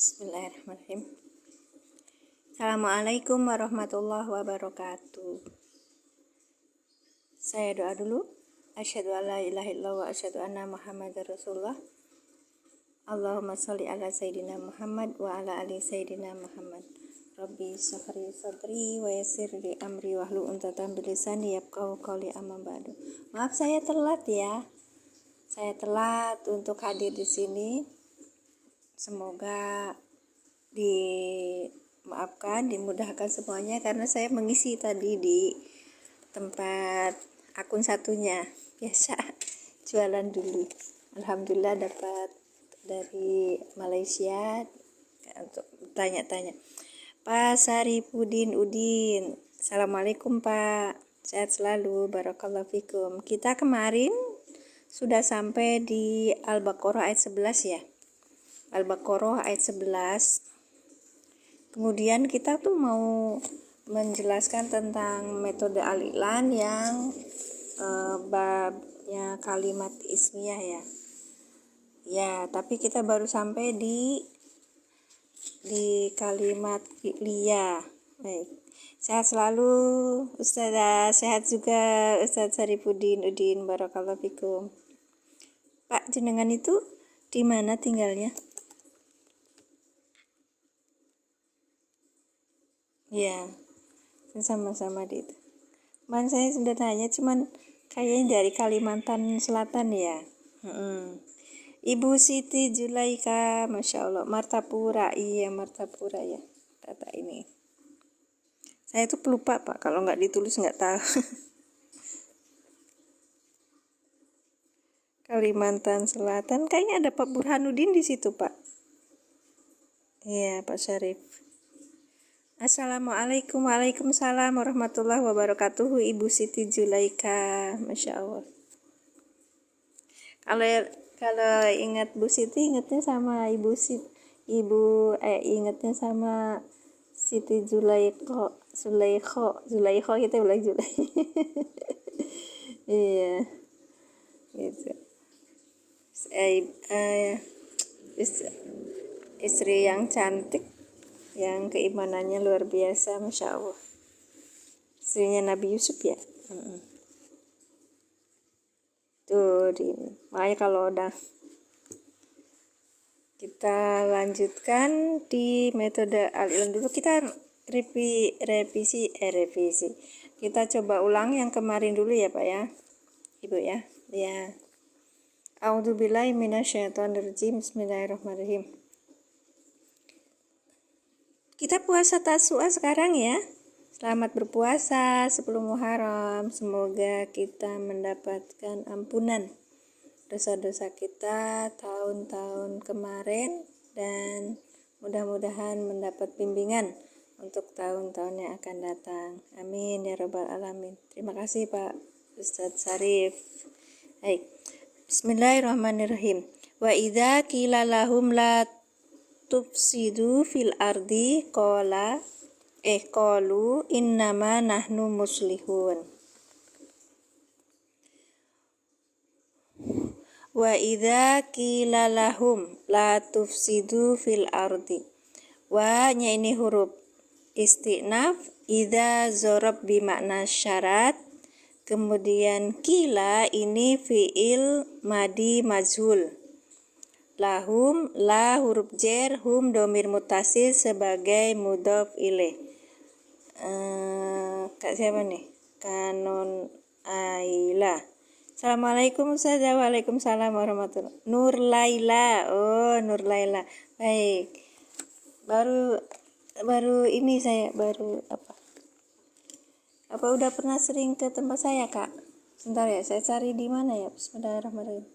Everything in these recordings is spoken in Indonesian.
Bismillahirrahmanirrahim. Assalamualaikum warahmatullahi wabarakatuh. Saya doa dulu. Asyhadu an la ilaha illallah wa asyhadu anna Muhammadar Rasulullah. Allahumma sholli ala sayyidina Muhammad wa ala ali sayyidina Muhammad. Rabbi shrah sadri wa yassir li amri wahlul 'uqdatam min lisani yafqahu qawli, amma ba'du. Maaf saya telat ya. Saya telat untuk hadir di sini. Semoga dimaafkan, dimudahkan semuanya karena saya mengisi tadi di tempat akun satunya. Biasa jualan dulu. Alhamdulillah dapat dari Malaysia untuk tanya-tanya. Pak Saripudin Udin. Assalamualaikum Pak. Sehat selalu, barakallahu fikum. Kita kemarin sudah sampai di Al-Baqarah ayat 11 ya. Al-Baqarah ayat 11. Kemudian kita tuh mau menjelaskan tentang metode al-i'lan yang babnya kalimat ismiyah ya. Ya, tapi kita baru sampai di kalimat fi'liyah. Baik. Sehat selalu Ustazah, sehat juga Ustaz Saripudin Udin, barakallahu fikum. Pak, jenengan itu di mana tinggalnya? Ya, sama-sama di itu. Kemarin saya sudah tanya, cuman kayaknya dari Kalimantan Selatan ya. Ibu Siti Julaika, Masya Allah, Martapura, iya Martapura ya, data ini. Saya tuh pelupa Pak, kalau nggak ditulis nggak tahu. Kalimantan Selatan, kayaknya ada Pak Burhanuddin di situ Pak. Iya Pak Syarif. Assalamualaikum, waalaikumsalam warahmatullahi wabarakatuh. Ibu Siti Julaika, Masya Allah. Kalau ingat Bu Siti, ingatnya sama ingatnya sama Siti Zulaikho kita bilang Zulaikho. Iya, gitu. Istri yang cantik, yang keimanannya luar biasa, Masya Allah. Istrinya Nabi Yusuf ya. Tuh, makanya kalau udah kita lanjutkan di metode al-i'lan dulu, kita revisi. Kita coba ulang yang kemarin dulu ya Pak ya, Ibu ya. Ya. A'udzubillahi minasyaitonirrajim. Bismillahirrahmanirrahim. Kita puasa Tasu'a sekarang ya. Selamat berpuasa 10 Muharram. Semoga kita mendapatkan ampunan dosa-dosa kita tahun-tahun kemarin dan mudah-mudahan mendapat bimbingan untuk tahun-tahun yang akan datang. Amin ya rabbal alamin. Terima kasih Pak Ustadz Sarif. Baik. Bismillahirrahmanirrahim. Wa idza qila lahum la tufsidu fil ardi qalu innama nahnu muslihun. Wa idza qila lahum la tufsidu fil ardi. Wa nya ini huruf istinaf, idza zorob bimakna syarat. Kemudian qila ini fi'il madi majhul. Lahum, la huruf jer, hum domir mutasil sebagai mudhof ilaih. Kak siapa nih? Kanon Aila. Assalamualaikum Ustazah. Waalaikumsalam warahmatullahi. Nur Laila. Oh, Nur Laila. Baik. Baru ini saya apa udah pernah sering ke tempat saya, Kak? Sebentar ya, saya cari di mana ya. Bismillahirrahmanirrahim.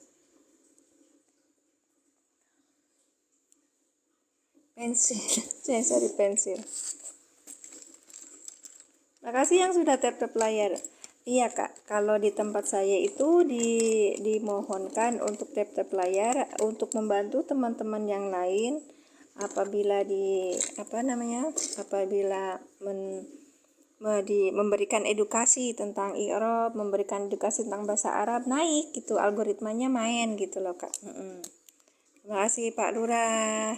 Pensil. Saya cari pensil. Makasih yang sudah tap layar. Iya Kak, kalau di tempat saya itu dimohonkan untuk tap layar untuk membantu teman-teman yang lain apabila memberikan edukasi tentang i'rab, memberikan edukasi tentang bahasa Arab, naik gitu, algoritmanya main gitu loh Kak. Terima kasih Pak Lurah.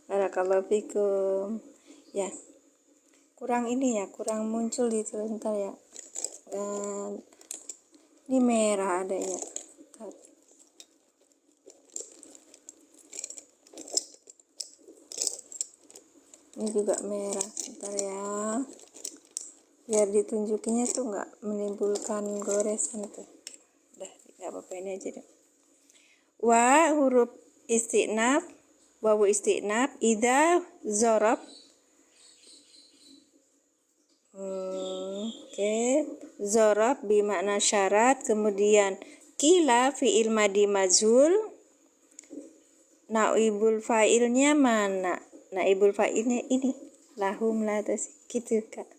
Barakallahu fikum. Ya, kurang ini ya, kurang muncul di sebentar ya. Dan ini merah ada ya. Ini juga merah, sebentar ya. Biar ditunjukinya tuh nggak menimbulkan goresan tuh. Udah, nggak apa-apa, ini aja deh. Wa huruf isti'naf, wawu isti'naf, idza zorob. Oke, zorob bermakna syarat, kemudian kila fi'il madi majhul. Naibul fa'ilnya mana? Naibul fa'ilnya ini lahum lah terus gitu Kak.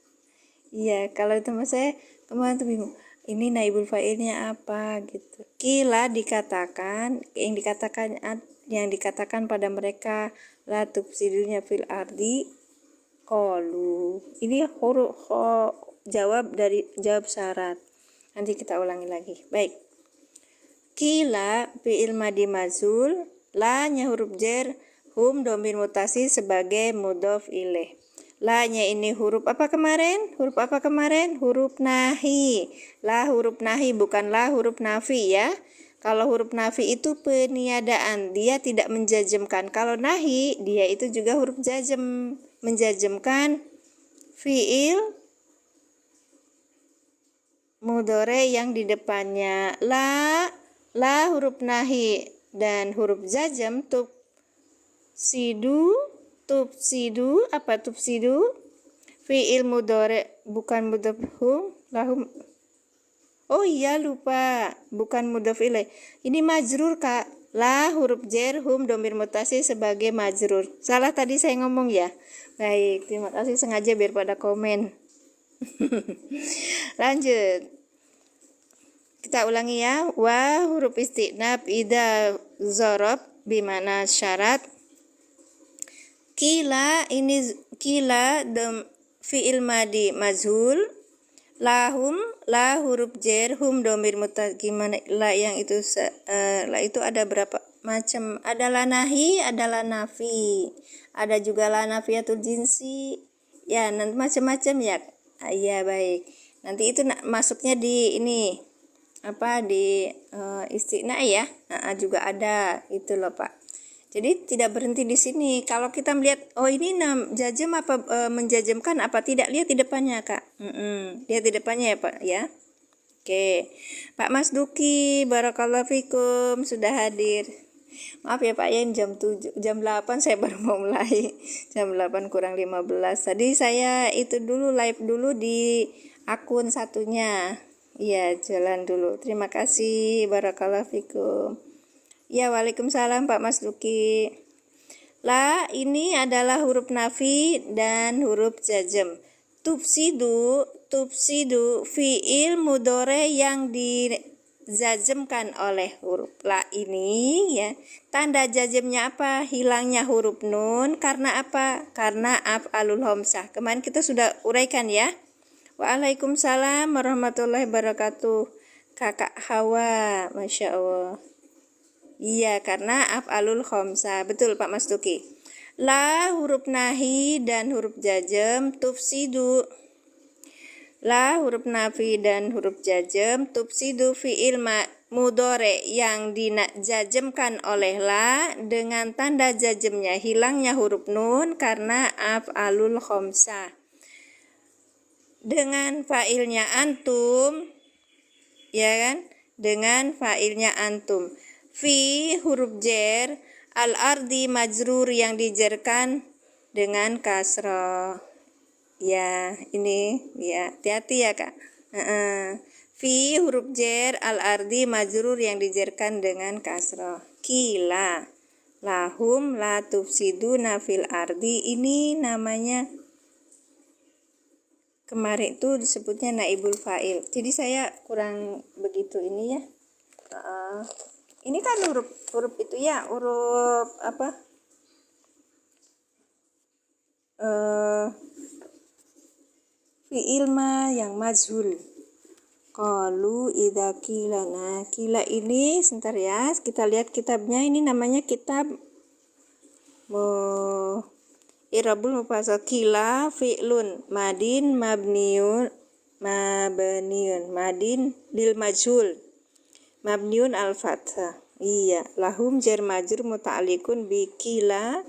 Iya, kalau teman saya kemarin tuh bingung, ini naibul fa'ilnya apa gitu. Kila dikatakan, yang dikatakan pada mereka la tufsidunya fil ardi qalu. Ini huruf jawab syarat. Nanti kita ulangi lagi. Baik. Kila fi'il madi mazul, la nya huruf jar, hum dhamir mutasil sebagai mudhof ilaih. La nya ini huruf apa kemarin? Huruf nahi. La huruf nahi, bukan la huruf nafi ya. Kalau huruf nafi itu peniadaan, dia tidak menjazmkan. Kalau nahi, dia itu juga huruf jazm, menjazmkan fi'il mudhari yang di depannya. La huruf nahi dan huruf jazm tufsidu apa tufsidu fi'il mudhari bukan mudhof lahum. Oh iya lupa, bukan mudhof ilaih. Ini majrur Kak. La huruf jar, hum dhamir mutasil sebagai majrur. Salah tadi saya ngomong ya. Baik, terima kasih, sengaja biar pada komen. Lanjut. Kita ulangi ya. Wa huruf isti'naf idza zorob bimana syarat. Kila fi'il madi mazhul. Lahum la huruf jar, hum dhamir mutasil. Gimana la yang itu la itu ada berapa macam? Ada la nahi, ada la nafi. Ada juga la nafiyatul jinsi. Ya, nanti macam-macam ya. Iya, baik. Nanti itu masuknya di ini apa di isti'na ya. Juga ada itu loh Pak. Jadi tidak berhenti di sini. Kalau kita melihat, oh ini jazm apa menjazmkan apa tidak, lihat di depannya Kak. Lihat di depannya ya Pak ya. Oke, Pak Mas Duki, barakallahu fikum sudah hadir. Maaf ya Pak ya, jam 8 saya baru mau mulai. Jam 8 kurang 15. Tadi saya itu dulu live dulu di akun satunya. Iya, jalan dulu. Terima kasih, barakallahu fikum. Ya, waalaikumsalam Pak Mas Duki. La ini adalah huruf nafi dan huruf jazm. Tufsidu fi'il mudhari yang dijazmkan oleh huruf la ini ya. Tanda jazmnya apa? Hilangnya huruf nun. Karena apa? Karena af'alul hamzah. Kemarin kita sudah uraikan ya. Waalaikumsalam warahmatullahi wabarakatuh. Kakak Hawa, Masya Allah. Iya, karena af'alul khamsah. Betul Pak Mas Duki. La huruf nahi dan huruf jazm tufsidu. La huruf nafi dan huruf jazm tufsidu fi'il mudhari yang dijazmkan oleh la dengan tanda jazmnya hilangnya huruf nun karena af'alul khamsah. Dengan fa'ilnya antum, ya kan? Dengan fa'ilnya antum. Fi huruf jar, al-ardi majrur yang dijarkan dengan kasroh. Ya, ini ya, hati-hati ya Kak. Fi huruf jar, al-ardi majrur yang dijarkan dengan kasroh. Kila lahum la tufsiduna fil ardi, ini namanya kemarin itu disebutnya naibul fa'il. Jadi saya kurang begitu ini ya. Ini kan huruf itu ya, huruf apa? Fi'il ma yang majhul. Qalu idza qila. Nah, qila ini sebentar ya, kita lihat kitabnya, ini namanya kitab I'rabul mufassal kila fi'lun madin mabniun madin lil majhul mabniun al fathah. Iya, lahum jar majrur muta'alliqun bi kila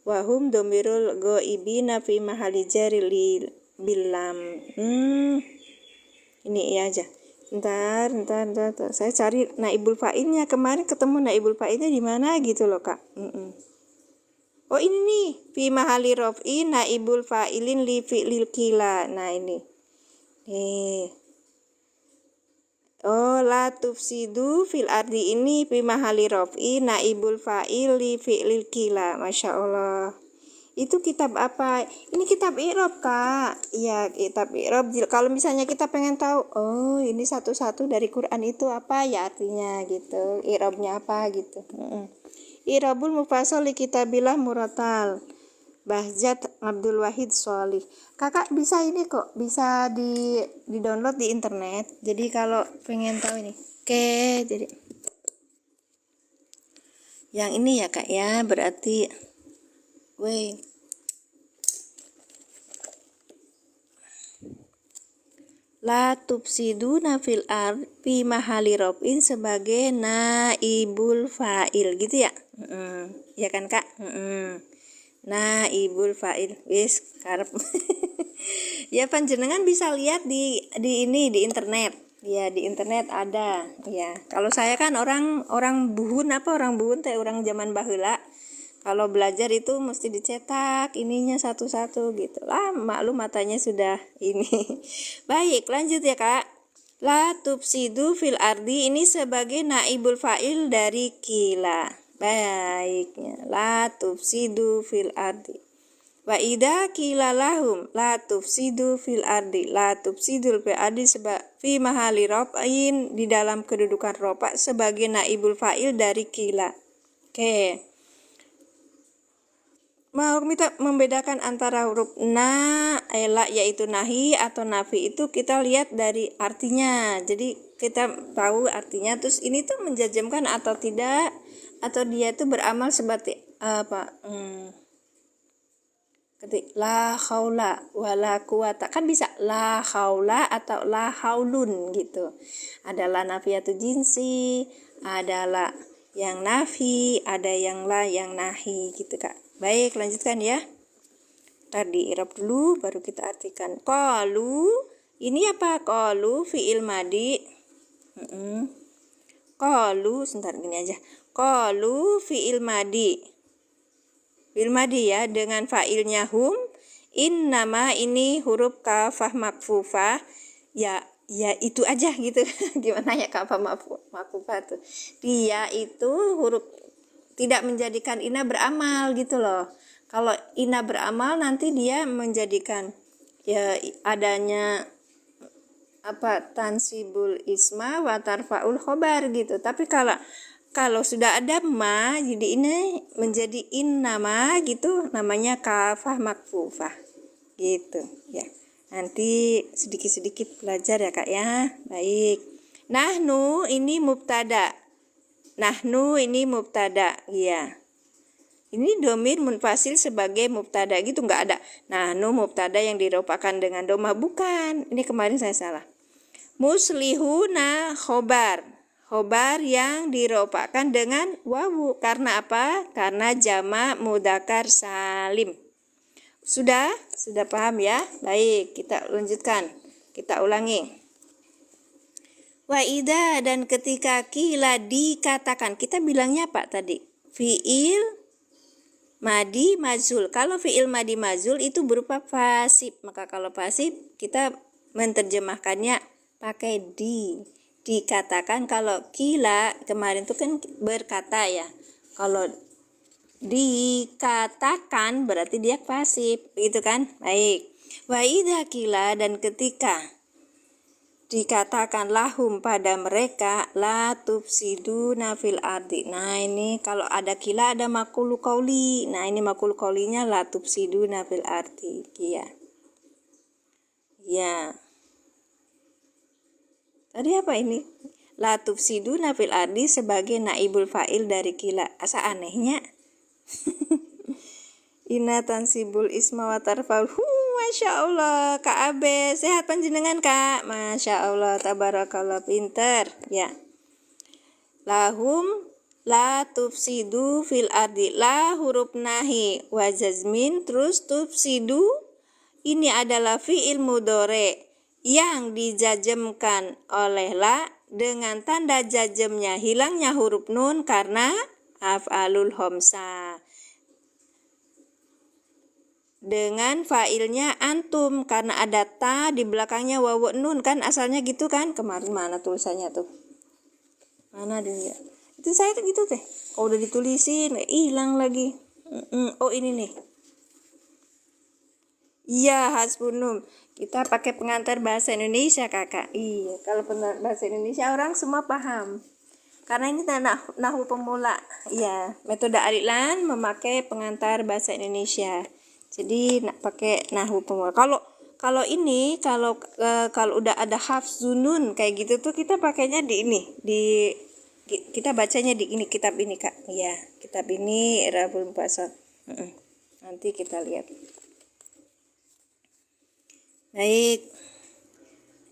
wa hum dhamirul ghaibina fi mahalli jarri bilam. Ini iya aja. Ntar. Saya cari naibul fa'ilnya. Kemarin ketemu naibul fa'ilnya di mana gitu loh, Kak. Oh, ini nih. Fi mahalli raf'i naibul fa'ilin li fi'lil kila. Nah, ini. Nih. Oh, la tufsidu fil ardi ini fi mahalli raf'i naibul fa'il li fi'lil kila. Masya Allah. Itu kitab apa? Ini kitab i'rab, Kak. Iya, kitab i'rab. Kalau misalnya kita pengen tahu, oh, ini satu-satu dari Quran itu apa ya artinya gitu. I'rabnya apa gitu. I'rabul mufassal li kitabillah muratal. Bahjat Abdul Wahid Sholih. Kakak bisa ini kok, bisa di download di internet. Jadi kalau pengen tahu ini. Oke, jadi yang ini ya, Kak ya, berarti la tufsiduna fil ard fi mahalli raf'in sebagai naibul fa'il gitu ya. Ya kan, Kak? Naibul fa'il wis karep. Ya panjenengan bisa lihat di internet. Ya di internet ada. Ya, kalau saya kan orang buhun teh orang zaman baheula. Kalau belajar itu mesti dicetak ininya satu-satu gitu lah, maklum matanya sudah ini. Baik, lanjut ya, Kak. La tufsidu fil ardi ini sebagai naibul fa'il dari kila. Baiknya, la tufsidu fil ardi. Wa idza qila lahum la tufsidu fil ardi, la tufsidul fil ardi fi mahalli raf'in di dalam kedudukan rofa sebagai naibul fa'il dari kila. Oke. Mau kita membedakan antara huruf na, ela yaitu nahi atau nafi itu kita lihat dari artinya. Jadi kita tahu artinya, terus ini tuh menjajamkan atau tidak, atau dia tuh beramal seperti apa? Ketik la haula wala quwata, kan bisa la haula atau la haulun gitu. Adalah nafiyatu jinsi, adalah yang nafi, ada yang la yang nahi gitu, Kak. Baik, lanjutkan ya. Tadi i'rab dulu baru kita artikan. Qalu, ini apa? Qalu fi'il madi. Qalu, sebentar gini aja. Qalu fi'il madi. Fi'il madi ya, dengan fa'ilnya hum. Innama ini huruf kafah makfufah. Ya itu aja gitu. Gimana ya kafah makfufah tuh? Dia itu huruf tidak menjadikan ina beramal gitu loh. Kalau ina beramal nanti dia menjadikan ya adanya apa tansibul isma wa tarfaul khobar gitu. Tapi kalau sudah ada ma, jadi ini menjadi innama gitu, namanya kafah makfufah gitu ya. Nanti sedikit-sedikit belajar ya, Kak ya. Baik. Nahnu ini mubtada. Nahnu ini mubtada, ya. Ini domir munfasil sebagai mubtada gitu, nggak ada. Nahnu mubtada yang diropakan dengan doma, bukan. Ini kemarin saya salah. Muslihuna khobar. Khobar yang diropakan dengan wawu. Karena apa? Karena jama' mudzakkar salim. Sudah paham ya? Baik, kita lanjutkan. Kita ulangi. Wa idza, dan ketika kila dikatakan, kita bilangnya apa tadi? Fi'il madi mazul. Kalau fi'il madi mazul itu berupa pasif, maka kalau pasif kita menerjemahkannya pakai di. Dikatakan. Kalau kila kemarin itu kan berkata ya. Kalau dikatakan berarti dia pasif, gitu kan? Baik. Wa idza kila, dan ketika dikatakan lahum pada mereka la tufsiduna fil ardi. Nah, ini kalau ada kila ada maqulu qauli. Nah, ini maqulu qaulinya la tufsiduna fil ardi. Ya. Ya. Tadi apa ini? La tufsiduna fil ardi sebagai naibul fa'il dari kila. Asa anehnya Ina tansibul isma wa tarfa'ul. Masya Allah, Kak Abe, sehat panjenengan Kak? Masya Allah, tabarakallah, pinter ya. Lahum la tufsidu fil ardi, la huruf nahi wa jazmin, terus tufsidu ini adalah fi'il mudhari yang dijazmkan oleh la dengan tanda jazmnya hilangnya huruf nun karena af'alul khamsah. Dengan fa'ilnya antum karena ada ta di belakangnya wawu nun kan asalnya gitu kan. Kemarin mana tulisannya tuh? Mana dulu ya? Itu saya tuh gitu teh. Kalau udah ditulisin hilang lagi. Oh ini nih. Iya, hasbunum. Kita pakai pengantar bahasa Indonesia, Kakak. Iya, kalau bahasa Indonesia orang semua paham. Karena ini nahwu pemula. Iya, metode Aliklan memakai pengantar bahasa Indonesia. Jadi pakai nahwu pemula. Kalau ini kalau udah ada hafzunun kayak gitu tuh kita pakainya di ini, kita bacanya di ini kitab ini, Kak. Iya, kitab ini I'rabul Mufassal. Nanti kita lihat. Baik.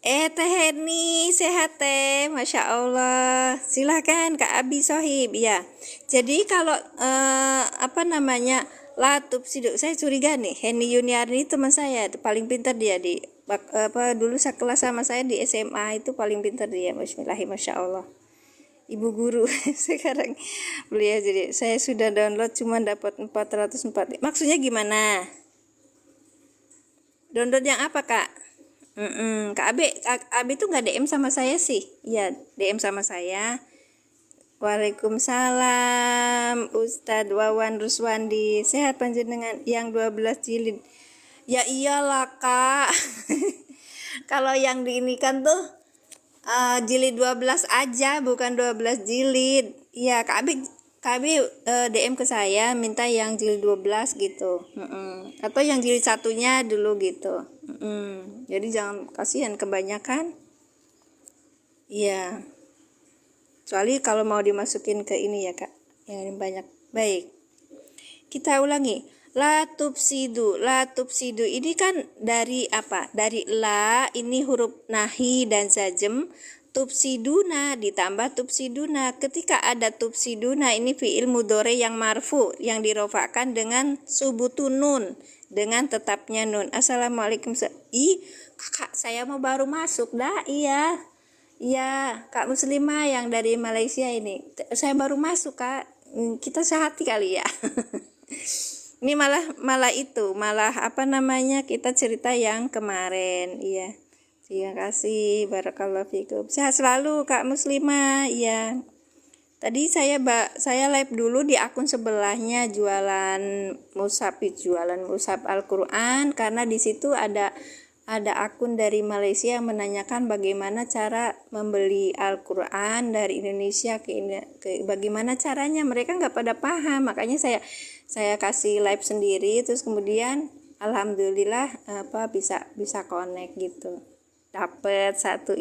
Teh Herni sehat teh, Masya Allah. Silahkan Kak Abi Sohib ya. Jadi kalau Latub Siduk, saya curiga nih, Heni Yuniarni teman saya, itu paling pintar dia di dulu sekelas sama saya di SMA itu paling pintar dia. Bismillahirrahmanirrahim, Masya Allah. Ibu guru sekarang beliau, jadi saya sudah download cuma dapat 404. Maksudnya gimana? Download yang apa Kak? Kak Abi tuh nggak DM sama saya sih. Iya, DM sama saya. Waalaikumsalam Ustadz Wawan Ruswandi, sehat panjenengan yang 12 jilid. Ya iyalah Kak. Kalau yang diinikan tuh jilid 12 aja, bukan 12 jilid. Iya, Kak Abi DM ke saya minta yang jilid 12 gitu. Atau yang jilid satunya dulu gitu. Jadi jangan, kasihan kebanyakan. Iya. Soalnya kalau mau dimasukin ke ini ya Kak, yang banyak. Baik, kita ulangi. La tufsidu ini kan dari apa? Dari la, ini huruf nahi dan jazm. Tufsiduna ditambah tufsiduna. Ketika ada tufsiduna, ini fi'il mudhari yang marfu, yang dirofakkan dengan subutun nun, dengan tetapnya nun. Assalamualaikum. Kakak saya mau baru masuk dah. Iya, Kak Muslimah yang dari Malaysia ini. Saya baru masuk, Kak. Kita sehati kali ya. Ini malah kita cerita yang kemarin. Iya. Terima kasih. Barakallahu fikum. Sehat selalu, Kak Muslimah. Iya. Tadi saya live dulu di akun sebelahnya jualan mushaf Al-Qur'an, karena di situ ada akun dari Malaysia yang menanyakan bagaimana cara membeli Al-Quran dari Indonesia ke bagaimana caranya. Mereka nggak pada paham, makanya saya kasih live sendiri, terus kemudian alhamdulillah bisa connect gitu, dapat satu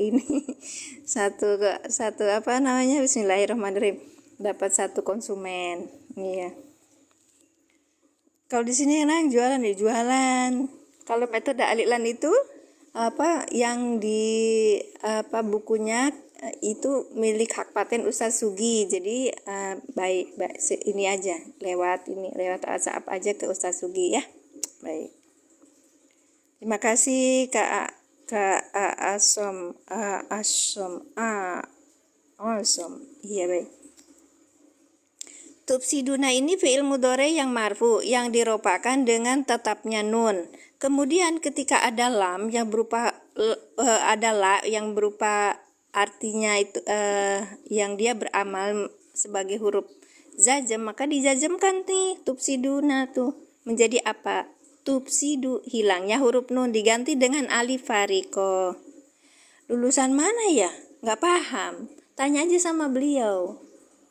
Bismillahirrahmanirrahim, dapat satu konsumen. Iya, kalau di sini jualan. Kalau metode Aliklan itu yang di bukunya itu milik hak paten Ustaz Sugi. Jadi baik ini aja lewat WhatsApp aja ke Ustaz Sugi ya. Baik. Terima kasih Kak Asom. Iya baik. Tufsiduna ini fi'il mudhari yang marfu, yang diropakan dengan tetapnya nun. Kemudian ketika ada lam yang berupa yang berupa artinya itu yang dia beramal sebagai huruf jazm, maka dijazmkan nih tufsiduna tuh menjadi apa? Tufsidu, hilangnya huruf nun diganti dengan alif fariko. Lulusan mana ya? Nggak paham. Tanya aja sama beliau.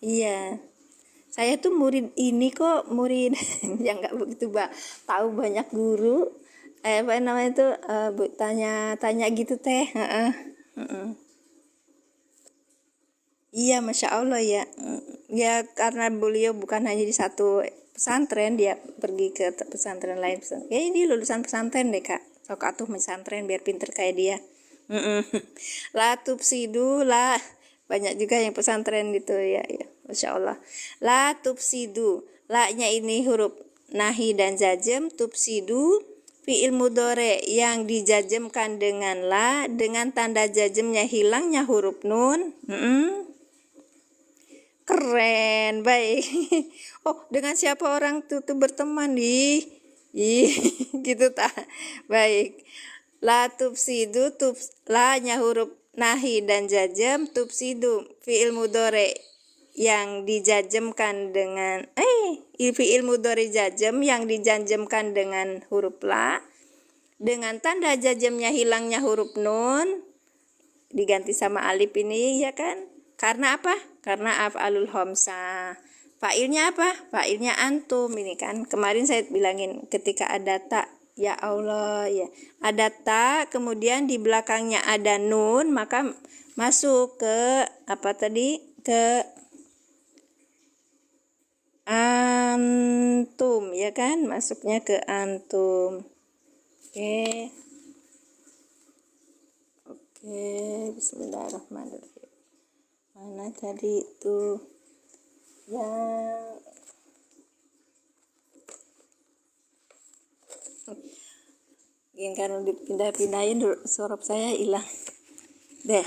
Iya. Saya tuh murid yang nggak begitu tahu banyak guru. Tanya gitu teh. Iya, Masya Allah ya. Ya karena beliau bukan hanya di satu pesantren, dia pergi ke pesantren lain. Ini lulusan pesantren deh kak, sok atuh pesantren biar pinter kayak dia. La tufsidu, la banyak juga yang pesantren gitu ya, Masya Allah. La tufsidu, la nya ini huruf nahi dan jazm, tufsidu fi'il mudhari yang dijazmkan dengan la, dengan tanda jazmnya hilangnya huruf nun. Keren, baik. Oh, dengan siapa orang tuh berteman ih gitu tak? Baik. La tufsidu, la nya huruf nahi dan jazm, tufsidu fi'il mudhari yang dijazmkan dengan fi'il mudhari jazm yang dijazmkan dengan huruf la, dengan tanda jazmnya hilangnya huruf nun, diganti sama alif ini ya kan? Karena apa? Karena af'alul khamsah. Fa'ilnya apa? Fa'ilnya antum ini kan. Kemarin saya bilangin ketika ada ta, ya Allah ya. Ada ta, kemudian di belakangnya ada nun, maka masuk ke apa tadi? Ke antum ya kan, masuknya ke antum. Oke, bismillahirrahmanirrahim. Mana tadi itu yang ingin karena dipindah-pindahin sorop saya hilang deh.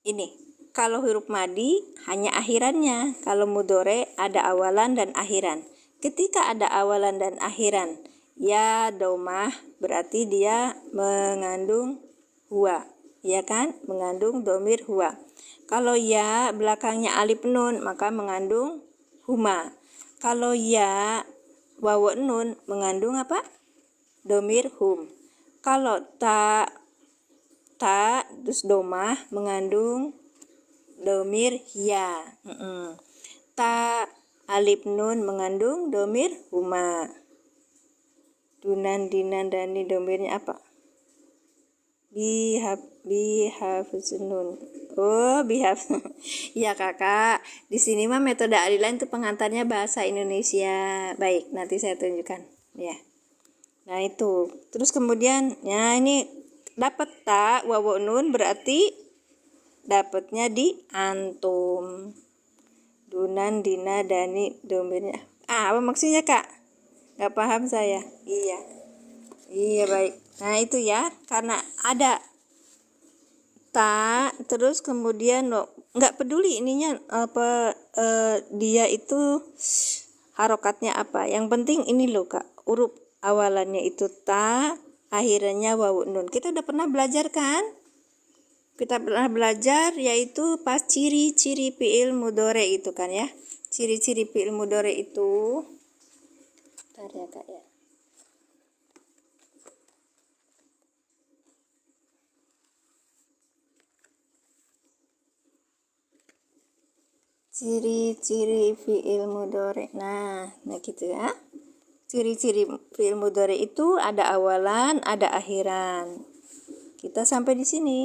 Ini kalau huruf madi hanya akhirannya, kalau mudhari ada awalan dan akhiran. Ketika ada awalan dan akhiran, ya domah berarti dia mengandung huwa, ya kan? Mengandung domir huwa. Kalau ya belakangnya alif nun maka mengandung huma. Kalau ya wawu nun mengandung apa? Domir hum. Kalau ta terus domah mengandung domir ya. Ta alif nun mengandung domir huma. Dunan dinan dani domirnya apa? Bihafzunun. Oh, bihaf. Ya kakak, di sini mah metode adilan itu pengantarnya bahasa Indonesia. Baik, nanti saya tunjukkan ya. Nah itu, terus kemudian ya ini dapat ta wawu nun berarti dapatnya di antum. Dunan dina dani domirnya. Apa maksudnya kak? Gak paham saya. Iya baik. Nah itu ya, karena ada ta terus kemudian nggak peduli ininya apa dia itu harokatnya apa. Yang penting ini loh kak, huruf awalannya itu ta, akhirannya wawu nun. Kita udah pernah belajar kan? Kita pernah belajar yaitu pas ciri-ciri fi'il mudhari itu kan ya. Ciri-ciri fi'il mudhari itu. Bentar ya kak ya. Ciri-ciri fi'il mudhari. Nah gitu ya. Ciri-ciri fi'il mudhari itu ada awalan, ada akhiran. Kita sampai di sini.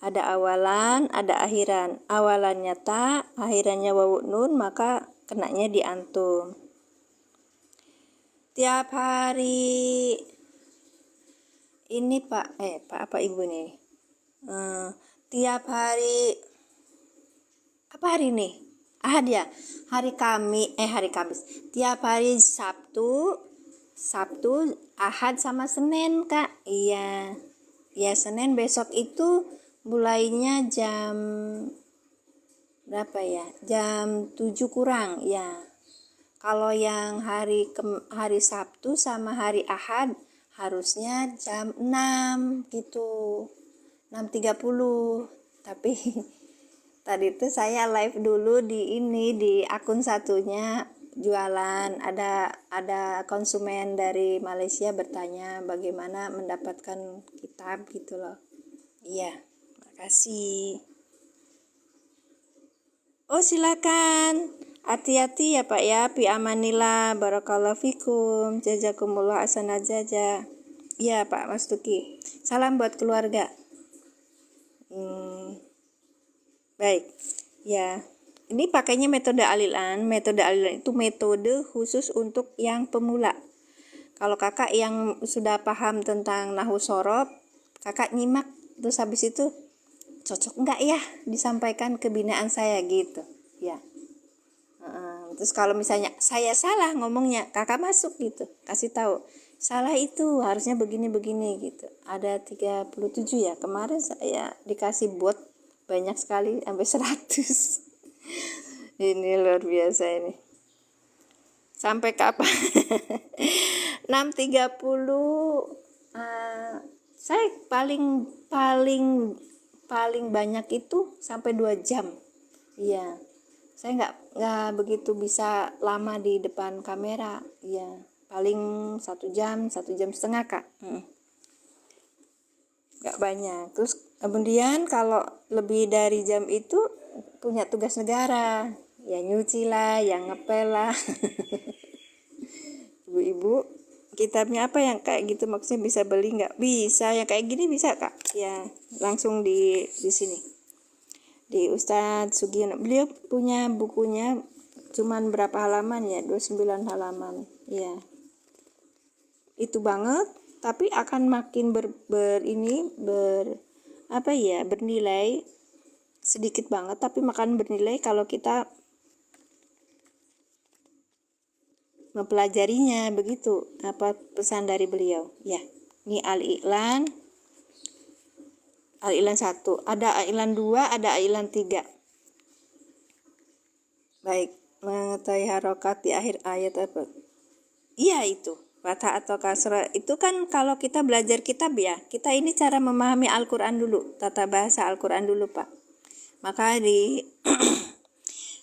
Ada awalan, ada akhiran. Awalannya ta, akhirannya wawu nun, maka kenanya di antum. Tiap hari ini Pak apa Ibu nih? Tiap hari apa hari nih? Ahad ya. Hari Kamis. Tiap hari Sabtu, Ahad sama Senin kak. Iya. Ya Senin besok itu mulainya jam berapa ya? Jam 7 kurang ya. Kalau yang hari Sabtu sama hari Ahad harusnya jam 6 gitu. 6.30. Tapi tadi tuh saya live dulu di akun satunya jualan. Ada konsumen dari Malaysia bertanya bagaimana mendapatkan kitab gitu loh. Iya. Kasih. Oh silakan, hati-hati ya Pak ya, fi amanillah, barakallahu fikum, jazakumullah asana jaza. Iya Pak Mas Tuki, salam buat keluarga. Baik, Ya, ini pakainya metode alilan. Metode alilan itu metode khusus untuk yang pemula. Kalau kakak yang sudah paham tentang nahwu sorof, kakak nyimak terus habis itu cocok enggak ya disampaikan kebinaan saya gitu ya. Terus kalau misalnya saya salah ngomongnya, kakak masuk gitu, kasih tahu salah itu harusnya begini-begini gitu. Ada 37 ya, kemarin saya dikasih bot banyak sekali sampai 100. Ini luar biasa ini. Sampai kapan? 6.30. Saya paling banyak itu sampai 2 jam. Iya. Saya nggak begitu bisa lama di depan kamera. Iya. Paling 1 jam 1 jam setengah kak. Nggak banyak. Terus kemudian kalau lebih dari jam itu punya tugas negara. Ya nyuci lah, yang ngepel lah. Ibu-ibu, kitabnya apa yang kayak gitu maksudnya bisa beli nggak? Bisa, yang kayak gini bisa kak. Ya langsung di sini. Di Ustadz Sugiono. Beliau punya bukunya cuman berapa halaman ya? 29 halaman. Ya. Itu banget, tapi akan makin bernilai sedikit banget, tapi makan bernilai kalau kita mempelajarinya. Begitu apa pesan dari beliau ya. Ini al-i'lan 1, ada al-i'lan 2, ada al-i'lan 3. Baik, mengetahui harokat di akhir ayat apa? Iya itu fathah atau kasrah itu kan kalau kita belajar kitab ya, kita ini cara memahami Al-Quran dulu, tata bahasa Al-Quran dulu Pak.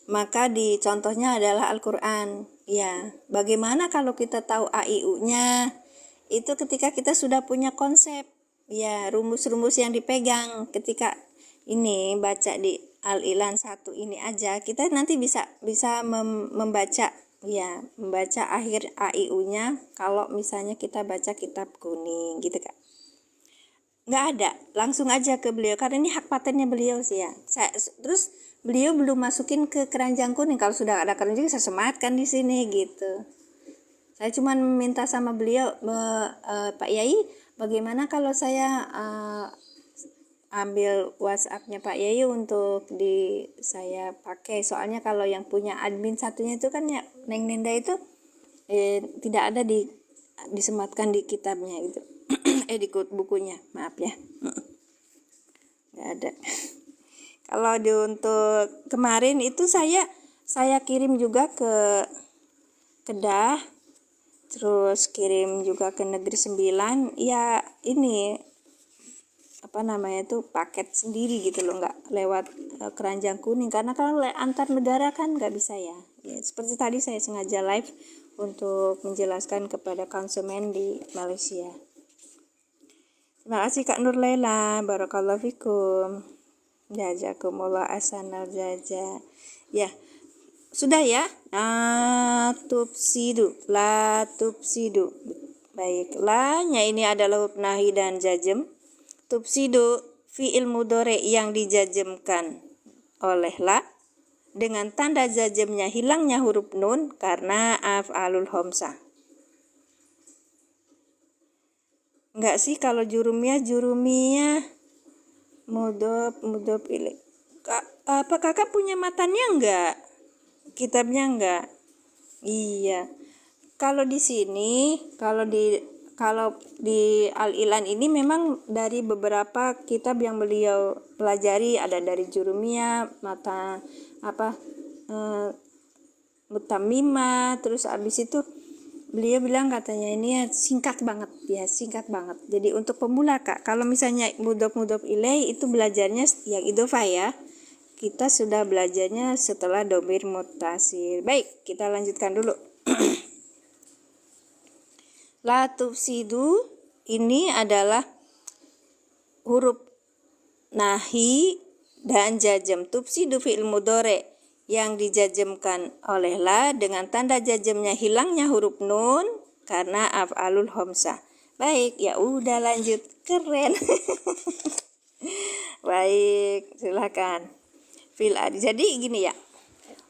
Maka di contohnya adalah Al-Quran. Ya, bagaimana kalau kita tahu A-I-U-nya? Itu ketika kita sudah punya konsep, ya rumus-rumus yang dipegang ketika ini baca di Al-I'lan 1 ini aja, kita nanti bisa membaca akhir A-I-U-nya kalau misalnya kita baca kitab kuning gitu Kak. Nggak ada, langsung aja ke beliau karena ini hak patennya beliau sih ya. Terus beliau belum masukin ke keranjang kuning. Kalau sudah ada keranjang saya sematkan di sini gitu. Saya cuma minta sama beliau, Pak Yai, bagaimana kalau saya ambil WhatsApp-nya Pak Yai untuk saya pakai. Soalnya kalau yang punya admin satunya itu kan ya Neng Nenda itu tidak ada disematkan di kitabnya gitu. Di bukunya, maaf ya. Nggak ada. Kalau untuk kemarin itu saya kirim juga ke Kedah, terus kirim juga ke Negeri 9. Ya ini paket sendiri gitu loh, nggak lewat keranjang kuning karena kalau antar negara kan nggak bisa ya. Seperti tadi saya sengaja live untuk menjelaskan kepada konsumen di Malaysia. Terima kasih Kak Nur Laila, barakallahu fikum, jazakumullah ahsanal jaza. Ya, sudah ya. La tufsidu. Baik, la-nya ini adalah huruf nahi dan jazm. Tufsidu fi'il mudhari yang dijazmkan oleh la dengan tanda jazmnya hilangnya huruf nun karena af'alul khamsah. Enggak sih kalau jurumiyah mudhof ilaih. Apa kakak punya matanya enggak? Kitabnya enggak? Iya. Kalau di sini, kalau di Al-I'lan ini memang dari beberapa kitab yang beliau pelajari, ada dari jurumiyah, Mutammimah, terus abis itu beliau bilang katanya ini ya singkat banget. Jadi untuk pemula Kak, kalau misalnya mudhof ilaih itu belajarnya yang idhofah ya. Kita sudah belajarnya setelah dhamir muttasil. Baik, kita lanjutkan dulu. La tufsidu ini adalah huruf nahi dan jazm. Tufsidu fi'il mudhari yang dijazmkan oleh la dengan tanda jazmnya hilangnya huruf nun karena af'alul khamsah. Baik, ya udah lanjut. Keren. Baik, silakan. fil ardi. Jadi gini ya.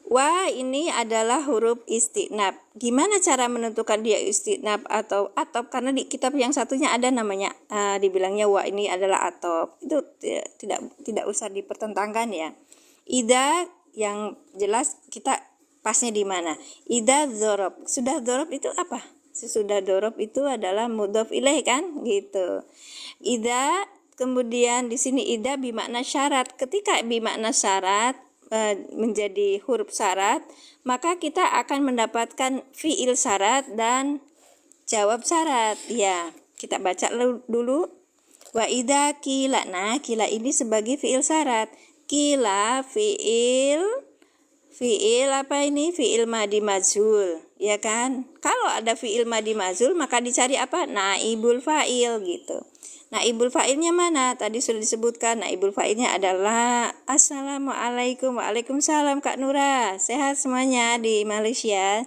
Wa ini adalah huruf istinab. Gimana cara menentukan dia istinab atau atop? Karena di kitab yang satunya ada namanya dibilangnya wa ini adalah atop. Itu tidak usah dipertentangkan ya. Ida yang jelas kita pasnya di mana? Ida dzorob. Sudah dzorob itu apa? Sesudah dzorob itu adalah mudhof ilaih kan? Gitu. Ida kemudian di sini ida bimakna syarat. Ketika bimakna syarat menjadi huruf syarat, maka kita akan mendapatkan fiil syarat dan jawab syarat. Ya, kita baca dulu. Wa idza qila. Nah, qila ini sebagai fiil syarat. Qila fiil apa ini? Fiil madi majhul, ya kan? Kalau ada fiil madi majhul maka dicari apa? Naibul fa'il gitu. Naibul fa'ilnya mana? Tadi sudah disebutkan. Naibul fa'ilnya adalah Assalamualaikum. Waalaikumsalam Kak Nura. Sehat semuanya di Malaysia.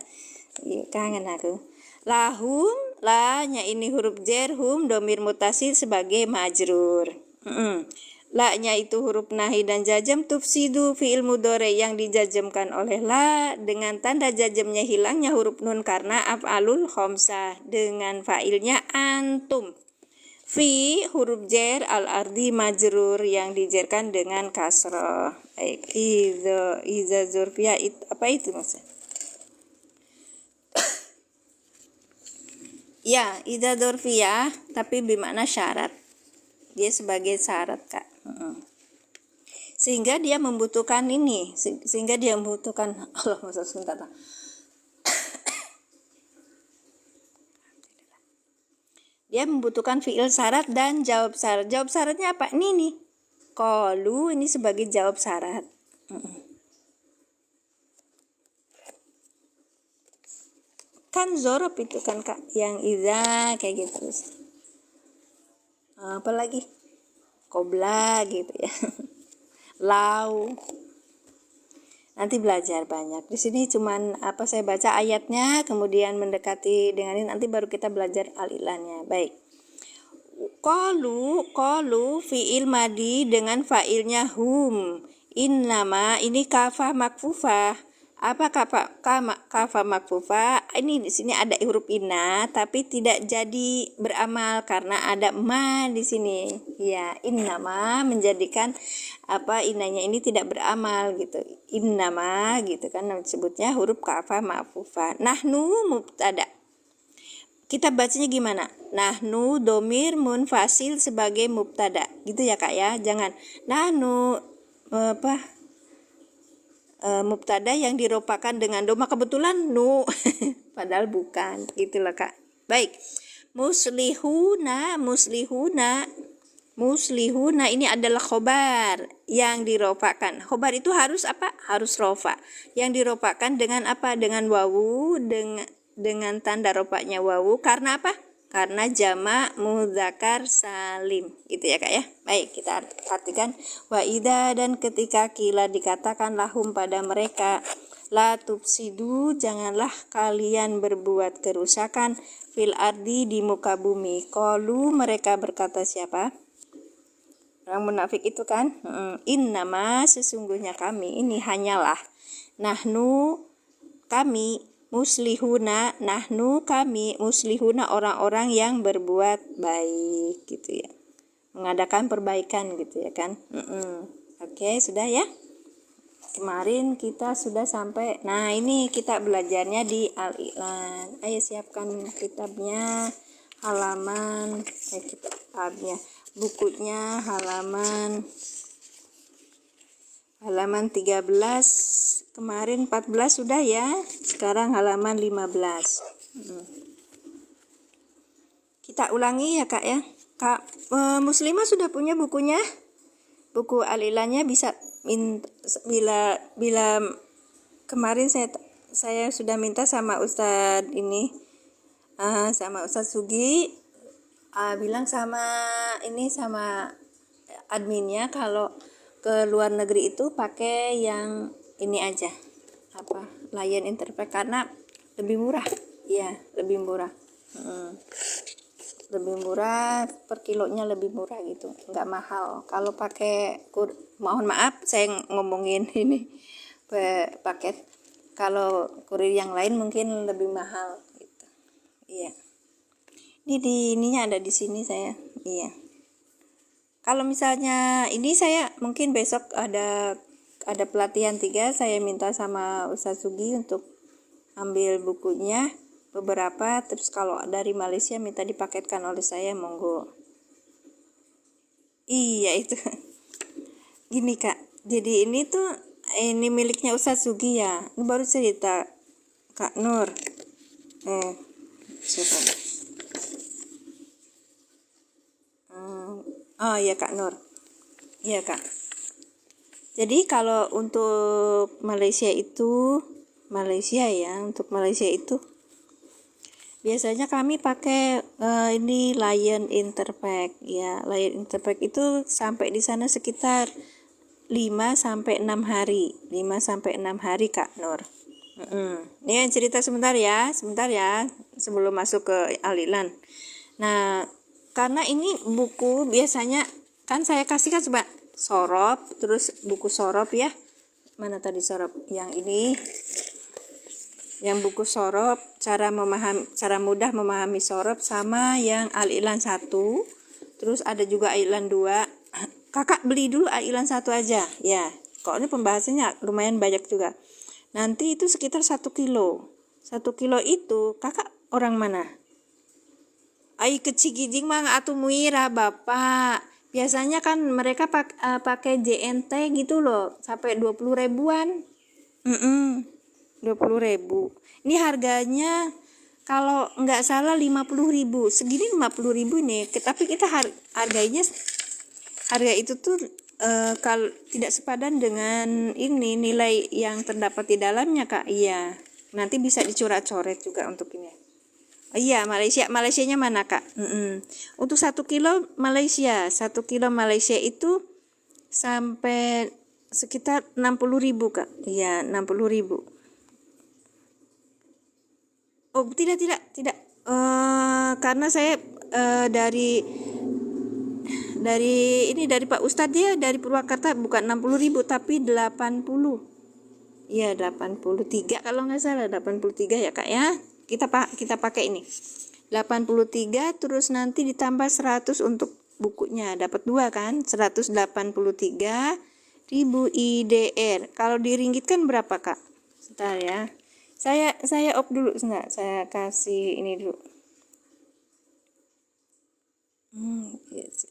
Kangen aku. Lahum, la-nya ini huruf jar, hum domir mutasil sebagai majrur. La-nya itu huruf nahi dan jazm, tufsidu fi'il mudhari yang dijazmkan oleh la dengan tanda jazmnya hilangnya huruf nun karena af'alul khamsah dengan fa'ilnya antum. Fi huruf jar al-ardi majrur yang dijarkan dengan kasrah. Baik, iza zurfiyah apa itu maksudnya? Ya, iza zurfiyah tapi bermakna syarat. Dia sebagai syarat, Kak. Sehingga dia membutuhkan ini, sehingga dia membutuhkan Allah masa sebentar. Dia membutuhkan fiil syarat dan jawab syarat. Jawab syaratnya apa? Ini nih. Qalu ini sebagai jawab syarat. Kan zorob itu kan Kak, yang iza kayak gitu. Apa lagi? Qobla gitu ya. Lau. Nanti belajar banyak. Di sini cuman saya baca ayatnya, kemudian mendekati dengan ini, nanti baru kita belajar alilannya. Baik. Qalu fi'il madi dengan fa'ilnya hum. Innama ini kafah makfufah. Apa kafah makfufah? Ini di sini ada huruf inna tapi tidak jadi beramal karena ada ma di sini. Ya, innama menjadikan innanya ini tidak beramal gitu. Innama gitu kan disebutnya huruf kafah makfufah. Nahnu mubtada. Kita bacanya gimana? Nahnu domir munfasil sebagai mubtada. Gitu ya Kak ya. Jangan nahnu mubtada yang diropakan dengan doma kebetulan nu padahal bukan gitu loh Kak. Baik. Muslihuna ini adalah khobar yang diropakan. Khobar itu harus apa? Harus rofa. Yang diropakan dengan apa? Dengan wawu, dengan tanda ropaknya wawu. Karena apa? Karena jamak mudzakar salim. Gitu ya Kak ya. Baik, kita artikan wa idza dan ketika qila dikatakan lahum pada mereka la tufsidu janganlah kalian berbuat kerusakan fil ardi di muka bumi. Qalu mereka berkata siapa? Orang munafik itu kan? Innama sesungguhnya kami ini hanyalah nahnu kami muslihuna nahnu kami muslihuna orang-orang yang berbuat baik gitu ya, mengadakan perbaikan gitu ya kan. Oke, sudah ya, kemarin kita sudah sampai. Nah ini kita belajarnya di al-i'lan. Ayo siapkan kitabnya, halaman kitabnya bukunya halaman 13. Kemarin 14 sudah ya, sekarang halaman 15. Kita ulangi ya Kak ya. Kak Muslimah sudah punya bukunya? Buku alilannya bisa bila kemarin saya sudah minta sama Ustadz ini sama Ustadz Sugi bilang sama adminnya kalau ke luar negeri itu pakai yang ini aja Lion Interfax karena lebih murah ya, lebih murah. lebih murah, per kilonya lebih murah gitu, nggak mahal. Kalau pakai mohon maaf saya ngomongin ini paket, kalau kurir yang lain mungkin lebih mahal gitu. Iya, ini di ininya ada di sini saya. Iya, kalau misalnya ini saya mungkin besok ada pelatihan 3, saya minta sama Ustaz Sugi untuk ambil bukunya beberapa, terus kalau dari Malaysia minta dipaketkan oleh saya, monggo. Iya itu. Gini Kak, jadi ini miliknya Ustaz Sugi ya. Ini baru cerita Kak Nur. Coba. Oh iya Kak Nur. Iya Kak. Jadi kalau untuk Malaysia ya, untuk Malaysia itu biasanya kami pakai ini Lion Interpack ya. Lion Interpack itu sampai di sana sekitar 5 sampai 6 hari. 5 sampai 6 hari Kak Nur. Ini cerita sebentar ya sebelum masuk ke Al-Ilan. Nah, karena ini buku biasanya kan saya kasih kan coba sorop, terus buku sorop ya. Mana tadi sorop? Yang ini. Yang buku sorop, cara mudah memahami sorop, sama yang Al-Ilan 1. Terus ada juga Al-Ilan 2. Kakak beli dulu Al-Ilan 1 aja ya. Kok ini pembahasannya lumayan banyak juga. Nanti itu sekitar 1 kilo. 1 kilo itu kakak orang mana? Ai kecil giding mah atuh muira Bapak. Biasanya kan mereka pakai JNT gitu loh, sampai 20 ribuan. 20.000. Ini harganya kalau nggak salah 50.000. Segini 50.000 nih. Tapi kita harga itu tuh kalau tidak sepadan dengan ini nilai yang terdapat di dalamnya Kak. Iya. Nanti bisa dicoret-coret juga untuk ini. Iya, Malaysianya mana Kak? Untuk 1 kilo Malaysia itu sampai sekitar 60.000 Kak. Iya, 60.000. Oh tidak. Karena saya dari Pak Ustadz, dia dari Purwakarta, bukan 60.000 tapi 80. Iya 83 kalau nggak salah, 83 ya Kak ya. Kita pakai ini 83, terus nanti ditambah 100 untuk bukunya, dapat 2 kan, 183.000 IDR. Kalau diringgitkan berapa Kak? Sebentar ya. Saya off dulu, enggak, saya kasih ini dulu. Yes.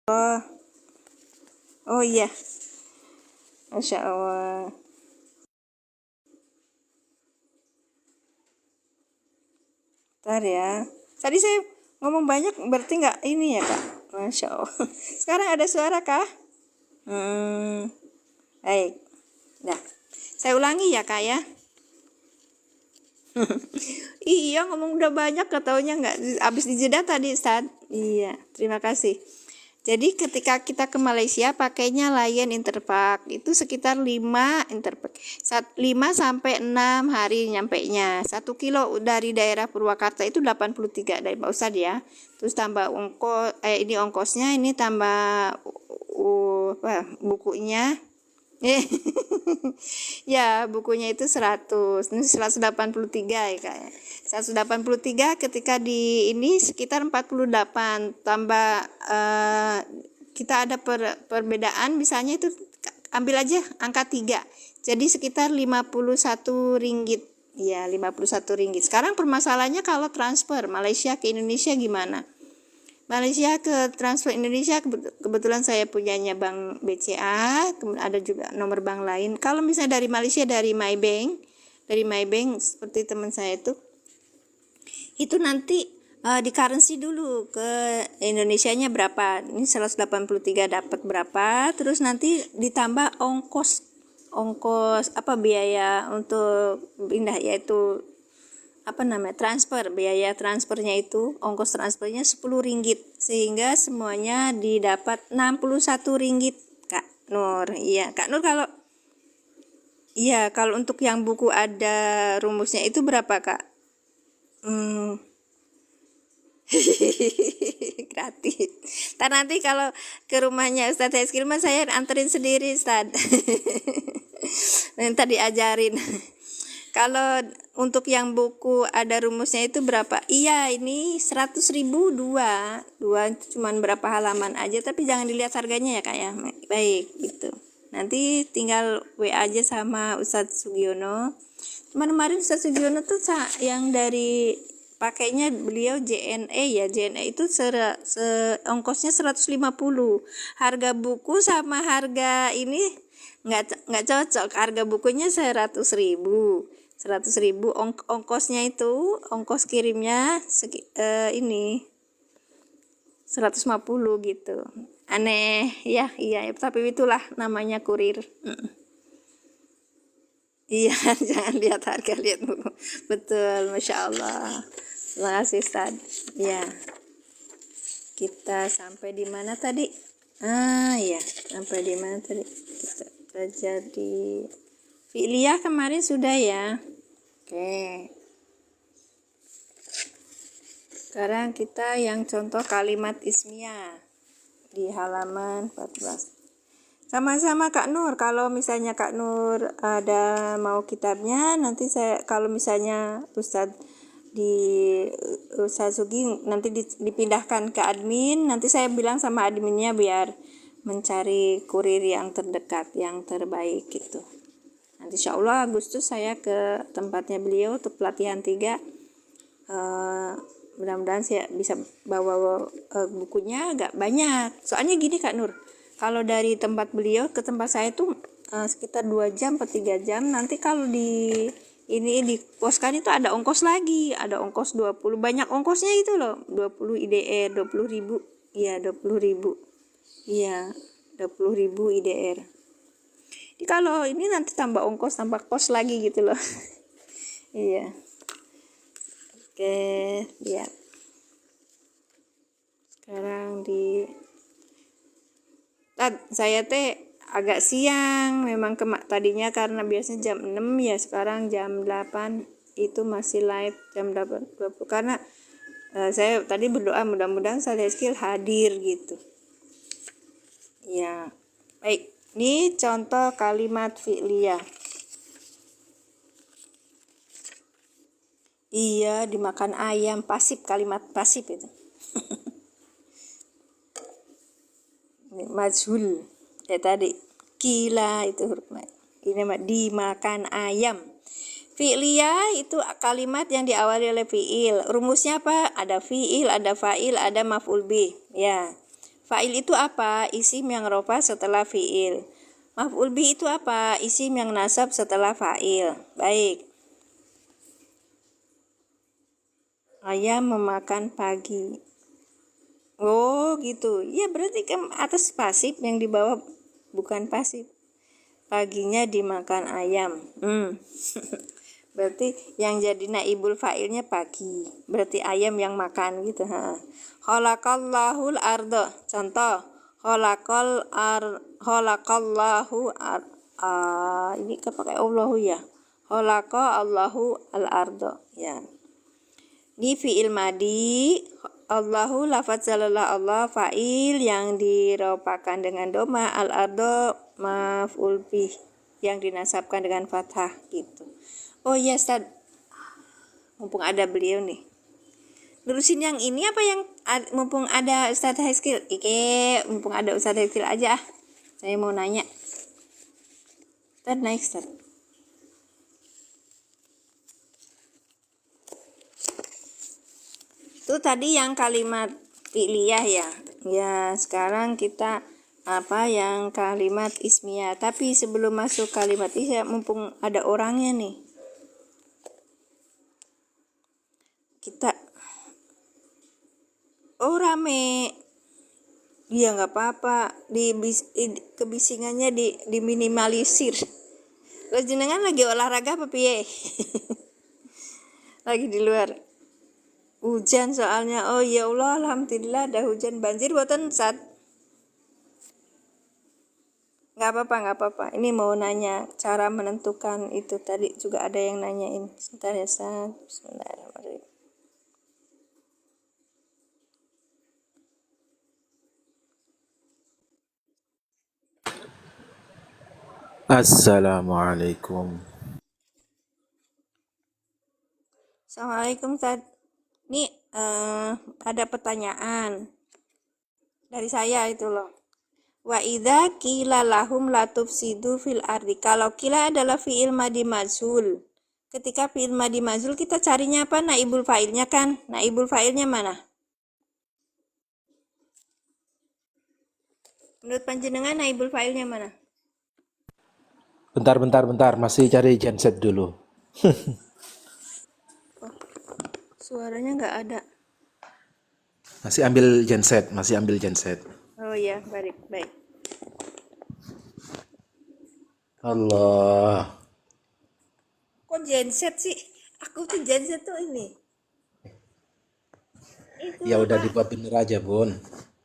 Oh iya, Masya Allah. Bentar ya. Tadi saya ngomong banyak berarti nggak ini ya Kak? Masya Allah. Sekarang ada suara Kak? Baik. Nah, saya ulangi ya Kak ya. Iya ngomong udah banyak katanya nggak habis dijeda tadi Ustaz. Iya, terima kasih. Jadi ketika kita ke Malaysia pakainya Lion Interpark itu sekitar 5 Interpark 5 sampai 6 hari nyampainya. 1 kilo dari daerah Purwakarta itu 83 dari Pak Ustadz ya. Terus tambah ini ongkosnya ini tambah bukunya. Ya, bukunya itu 100. Ini 183 ya Kak. 183 ketika di ini sekitar 48 tambah kita ada perbedaan misalnya itu ambil aja angka 3. Jadi sekitar 51 ringgit. Ya, 51 ringgit. Sekarang permasalahannya kalau transfer Malaysia ke Indonesia gimana? Malaysia ke transfer Indonesia kebetulan saya punyanya Bank BCA, kemudian ada juga nomor bank lain. Kalau misalnya dari Malaysia dari Maybank seperti teman saya itu nanti di currency dulu ke Indonesianya berapa. Ini 183 dapat berapa, terus nanti ditambah ongkos biaya untuk pindah yaitu transfer, biaya transfernya itu ongkos transfernya 10 ringgit sehingga semuanya didapat 61 ringgit Kak Nur. Iya Kak Nur, kalau untuk yang buku ada rumusnya itu berapa Kak? Gratis. Nanti kalau ke rumahnya Ustadz Heskil saya anterin sendiri Ustadz. Nanti diajarin. Kalau untuk yang buku ada rumusnya itu berapa? Iya, ini 100.000 dua cuman berapa halaman aja, tapi jangan dilihat harganya ya Kak ya. Baik, gitu. Nanti tinggal WA aja sama Ustadz Sugiono. Kemarin Ustadz Sugiono tuh yang dari pakainya beliau JNE ya. JNE itu ongkosnya 150. Harga buku sama harga ini nggak cocok. Harga bukunya 100.000. Ongkosnya itu ongkos kirimnya ini 150 gitu. Aneh ya, iya tapi itulah namanya kurir. Iya, jangan lihat harga, lihat buku. Betul, Masya Allah. Terima kasih Ustaz. Ya, kita sampai di mana tadi? Ya, sampai di mana tadi? Kita belajar di fi'liyah kemarin sudah ya. Oke. Sekarang kita yang contoh kalimat ismiyah di halaman 14. Sama-sama Kak Nur, kalau misalnya Kak Nur ada mau kitabnya, nanti kalau misalnya Ustadz Sugi nanti dipindahkan ke admin, nanti saya bilang sama adminnya biar mencari kurir yang terdekat, yang terbaik gitu. Nanti insya Allah Agustus saya ke tempatnya beliau untuk pelatihan 3. Mudah-mudahan saya bisa bawa bukunya agak banyak. Soalnya gini Kak Nur, kalau dari tempat beliau ke tempat saya tuh sekitar 2 jam atau 3 jam. Nanti kalau di poskan itu ada ongkos lagi, ada ongkos 20, banyak ongkosnya itu loh, 20 IDR, 20.000. Iya, 20.000. Iya, 20.000 IDR. Jadi kalau ini nanti tambah ongkos, tambah kos lagi gitu loh. Iya. Oke, lihat. Sekarang saya agak siang memang tadinya karena biasanya jam 6 ya, sekarang jam 8 itu masih live jam 8.20 karena saya tadi berdoa mudah-mudahan saya skill hadir gitu. Ya, baik. Ini contoh kalimat fi'liyah. Iya, dimakan ayam, pasif, kalimat pasif itu. Majhul. Tadi kila itu hurufnya. Ini dimakan ayam. Fi'liyah itu kalimat yang diawali oleh fi'il. Rumusnya apa? Ada fi'il, ada fa'il, ada maf'ul bih. Ya. Fa'il itu apa? Isim yang rofa setelah fi'il. Maf'ul bih itu apa? Isim yang nasab setelah fa'il. Baik. Ayam memakan pagi. Oh gitu. Ya berarti kan atas pasif, yang di bawah bukan pasif. Paginya dimakan ayam. Berarti yang jadi naibul fa'ilnya pagi. Berarti ayam yang makan gitu. Khalaqallahul ardo. Contoh. Khalaqallahu ini pakai Allahu ya. Khalaqa Allahu al ardo. Ya. Di fi'il madi, Allahu lafaz jalalah Allah, fa'il yang diropakan dengan doma, al-ardo maf'ul bih yang dinasabkan dengan fathah gitu. Oh iya Ustaz, mumpung ada beliau nih, lurusin yang ini apa yang mumpung ada Ustaz Haiskil? Mumpung ada Ustaz Haiskil aja, saya mau nanya. Ustaz naik Ustaz. Itu tadi yang kalimat fi'liyah ya. Ya, sekarang kita yang kalimat ismiyah. Tapi sebelum masuk kalimat ismiyah, mumpung ada orangnya nih. Kita rame. Iya nggak apa-apa. Kebisingannya diminimalisir. Lo jenengan lagi olahraga apa piye? Lagi di luar. Hujan soalnya. Oh ya Allah, alhamdulillah ada hujan. Banjir buatan Ustaz? Nggak apa-apa. Ini mau nanya cara menentukan itu. Tadi juga ada yang nanyain. Sebentar ya Ustaz. Bismillahirrahmanirrahim. Assalamualaikum. Assalamualaikum Ustaz. Nih ada pertanyaan dari saya itu loh. Wa idza qila lahum la tufsidu fil ardi. Kalau qila adalah fi'il madi majhul. Ketika fi'il madi majhul kita carinya apa? Naibul fa'ilnya kan? Naibul fa'ilnya mana? Menurut panjenengan naibul fa'ilnya mana? Bentar. Masih cari genset dulu. Suaranya nggak ada. Masih ambil genset. Oh iya, baik. Allah. Kok genset sih? Aku tuh genset tuh ini. Itu Ya udah dibuat bener aja, Bun.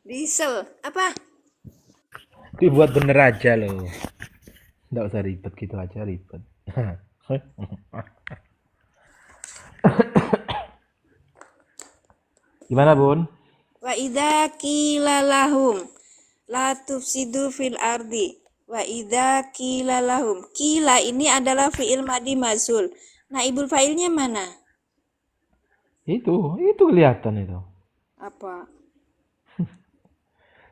diesel. Apa? Dibuat bener aja loh. Nggak usah ribet gitu aja, ribet. Gimana, Bun? Wa idza qila lahum la tufsidu fil ardi. Wa idza qila lahum. Qila ini adalah fi'il madi mazul. Naibul fa'ilnya mana? Itu kelihatan itu. Apa?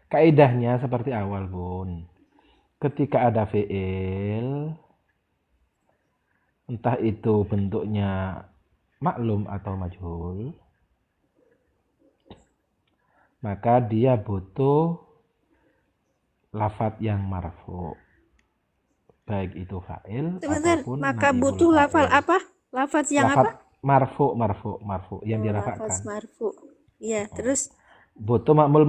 Kaidahnya seperti awal, Bun. Ketika ada fi'il, entah itu bentuknya maklum atau majhul, maka dia butuh lafadz yang marfu, baik itu fa'il ataupun maka naibul butuh lafal fa'il. apa? Lafaz yang Lafadz apa? marfu yang dirafa'kan. Lafaz marfu. Iya, terus Butuh makmul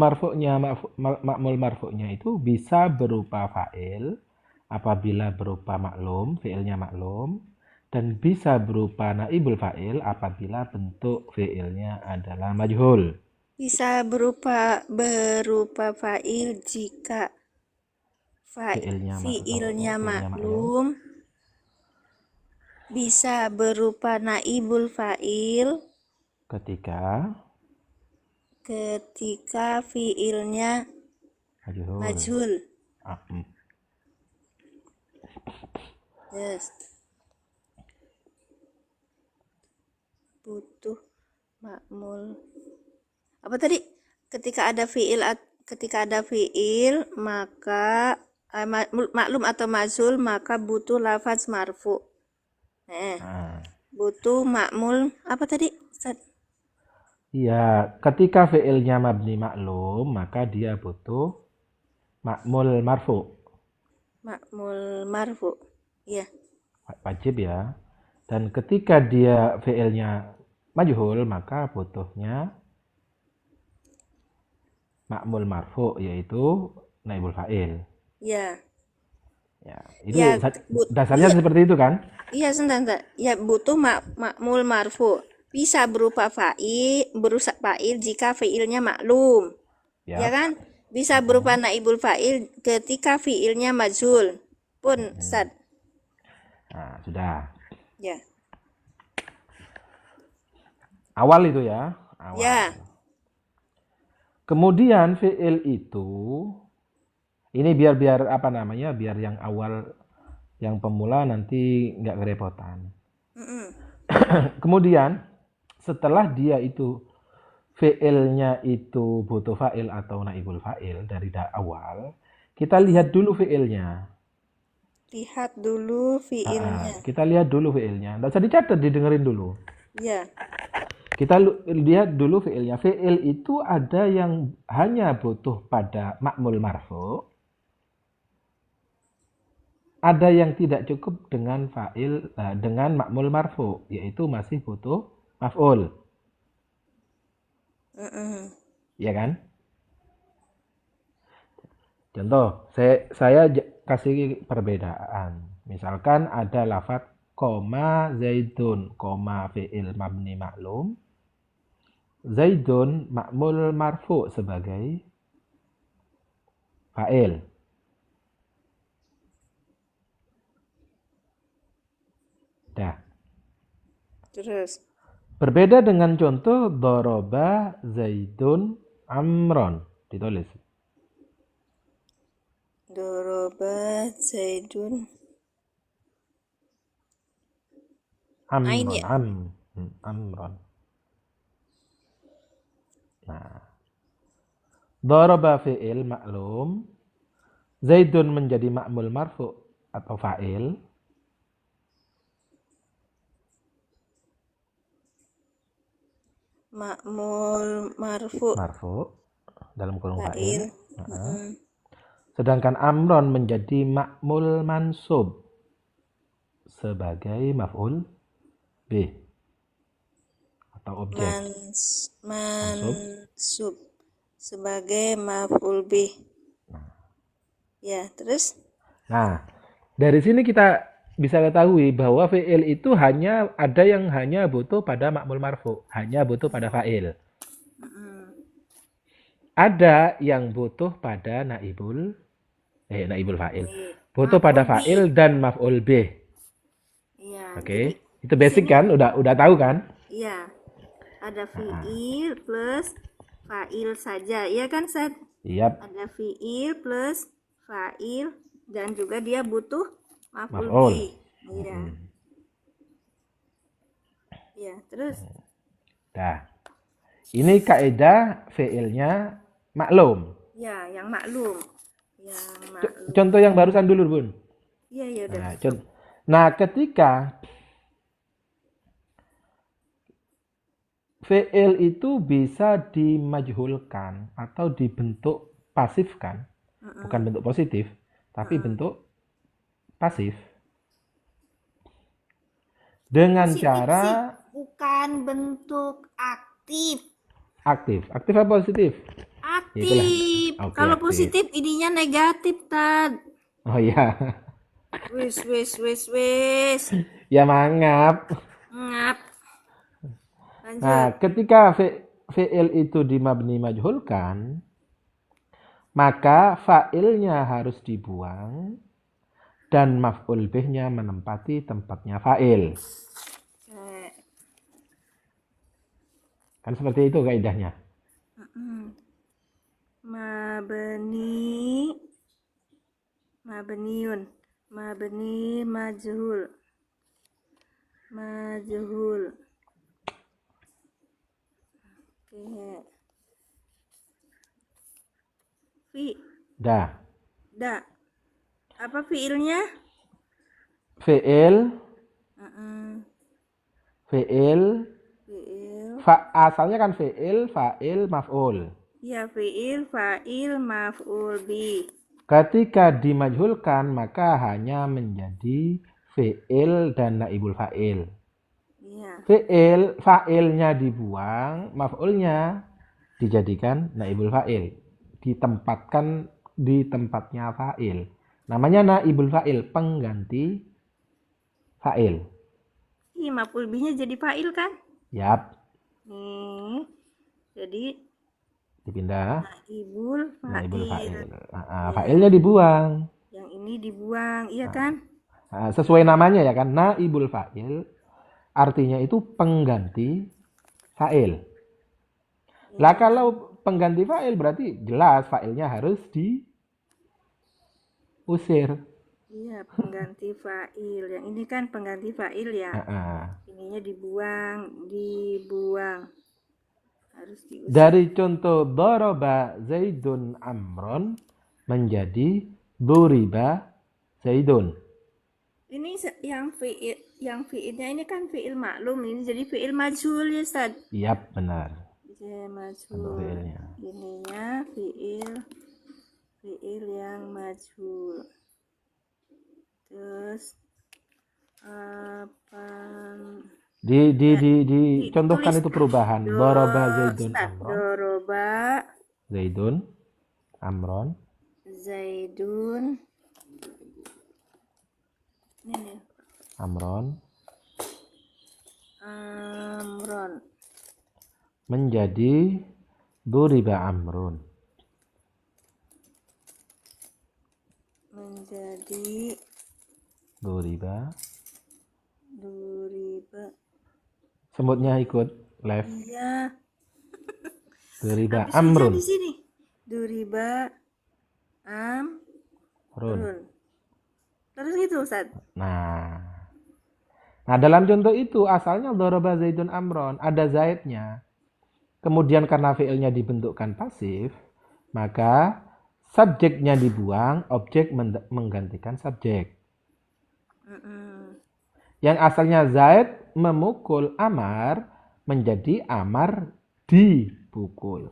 marfu'nya itu bisa berupa fa'il apabila berupa maklum, fi'ilnya maklum, dan bisa berupa naibul fa'il apabila bentuk fi'ilnya adalah majhul. bisa berupa fa'il jika fi'ilnya maklum. Bisa berupa naibul fa'il ketika fi'ilnya majhul. Yes. Butuh makmul. Apa tadi? Ketika ada fi'il maka maklum atau mazul maka butuh lafaz marfu. Butuh makmul apa tadi? Ustaz? Ya, ketika fi'ilnya mabni maklum, maka dia butuh makmul marfu. Makmul marfu. Ya. Wajib ya. Dan ketika dia fi'ilnya majhul, maka butuhnya makmul marfu, yaitu naibul fa'il. Ya. Ya, Ya, itu dasarnya iya, seperti itu kan? iya sebentar. Ya, butuh makmul marfu. Bisa berupa fa'il jika fi'ilnya maklum. Ya Ya. kan? Bisa berupa naibul fa'il ketika fi'ilnya majhul. Pun, Ustaz. Nah, sudah. Ya. Awal itu ya, Ya. awal. Kemudian fi'il itu, ini biar apa namanya, biar yang awal, yang pemula nanti nggak kerepotan. Mm-mm. Kemudian setelah dia itu fi'ilnya itu butuh fa'il atau naibul fa'il dari awal, kita lihat dulu fi'ilnya. Lihat dulu fi'ilnya. Kita lihat dulu fi'ilnya. Nggak usah dicatat, didengerin dulu. Ya. Kita lihat dulu fi'ilnya. Fi'il itu ada yang hanya butuh pada makmul marfu, ada yang tidak cukup dengan fa'il dengan makmul marfu, yaitu masih butuh maf'ul. Mm-mm. Ya kan? Contoh, saya kasih perbedaan. Misalkan ada lafaz koma zaidun, koma fi'il mabni maklum. Zaidun makmul marfu sebagai fa'il. Dah. Terus. Berbeda dengan contoh doroba zaidun amron. Ditulis. Doroba Zaidun. Ini Amron. ya. Amron. Nah. Doroba fi'il maklum. Zaidun menjadi makmul marfu atau fa'il. Makmul marfu. Marfu dalam kurung Fa'il. fa'il. Mm-mm. Sedangkan amron menjadi makmul mansub sebagai maf'ul bih atau objek mansub. Mansub sebagai maf'ul bih. Ya, terus? Nah, dari sini kita bisa ketahui bahwa fi'il itu hanya ada yang hanya butuh pada makmul marfu, hanya butuh pada fa'il. Ada yang butuh pada naibul fa'il. Butuh pada Maf'ul bih. fa'il dan maf'ul bih. Iya, jadi Oke. Itu di basic sini kan? Udah tahu kan? iya, ada fi'il plus fa'il saja. Iya kan, Seth? Iya, Ada fi'il plus fa'il dan juga dia butuh maf'ul maf'ul. bih. Iya. Iya, terus Dah. Ini kaidah fi'ilnya maklum. ya yang maklum. Yang maklum. Contoh yang barusan dulu, Bun. Iya, ya udah. Nah, ketika fi'il itu bisa dimajhulkan atau dibentuk pasifkan. Bukan bentuk positif, tapi bentuk pasif. Dengan Positif cara sih, bukan bentuk aktif. aktif. Aktif apa positif? Aktif. Oke, Kalau aktif. positif ininya negatif, Tad. Oh iya. Wis. Ya mangap. Ngap. Lanjut. Nah, ketika fi'il itu dimabni majhulkan, maka fa'ilnya harus dibuang dan maf'ul bihnya menempati tempatnya fa'il. Kan seperti itu kaidahnya. Mabniun. Mabni majhul. Oke. Dah. Apa fiilnya? Fi'il. Fi'il. Asalnya kan fi'il, fa'il, maf'ul. Ya, fi'il, fa'il, maf'ul bi. Ketika dimajhulkan maka hanya menjadi fi'il dan naibul fa'il. Iya. Fi'il, fa'ilnya dibuang, maf'ulnya dijadikan naibul fa'il. Ditempatkan di tempatnya fa'il. Namanya naibul fa'il, pengganti fa'il. Iya, maf'ul binya jadi fa'il kan? Yap, Nih. Jadi dipindah naibul fa'il. fa'il. Fa'ilnya dibuang. Yang ini dibuang, iya kan? Sesuai namanya ya kan, naibul fa'il artinya itu pengganti fa'il. Lah kalau pengganti fa'il berarti jelas fa'ilnya harus diusir. Iya, pengganti fa'il. Yang ini kan pengganti fa'il ya. Ininya dibuang. Harus diusir. Dari contoh doroba Zaidun Amron menjadi duriba Zaidun. Ini yang fi'ilnya ini kan fi'il maklum, ini jadi fi'il majhul ya, Ustaz. Yap, benar. Majhul. Ininya fi'il yang majhul. Terus apa? Dicontohkan itu perubahan. Doroba Zaidun Amron. Doroba Zaidun Amron. Zaidun. Ini. Amron. Menjadi duriba Amrun. Menjadi duriba. Semutnya ikut left. Iya. Duriba Amrun. Di sini. Duriba Amrun. Terus gitu, Ustaz. Nah, dalam contoh itu asalnya doroba Zaidun Amron, ada zaidnya. Kemudian karena fi'ilnya dibentukkan pasif, maka subjeknya dibuang, objek menggantikan subjek. Yang asalnya Zaid memukul Amar menjadi Amar dipukul.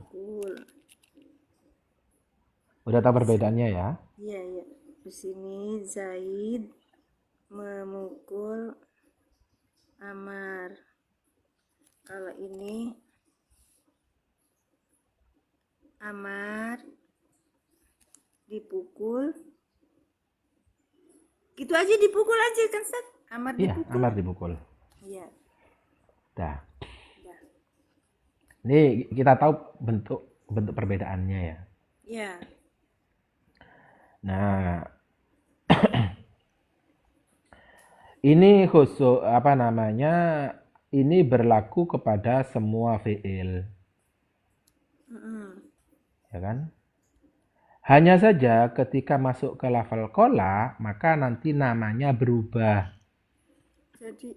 Udah tahu perbedaannya ya? Iya, iya. Di sini Zaid memukul Amar. Kalau ini Amar dipukul. Gitu aja, dipukul aja kan, Ustaz? Amar dipukul. Iya, Amar dipukul. Iya. Dah. Ini kita tahu bentuk perbedaannya ya. Iya. Nah, ini khusus ini berlaku kepada semua fi'il. Ya kan? Hanya saja ketika masuk ke lafal qola, maka nanti namanya berubah. Jadi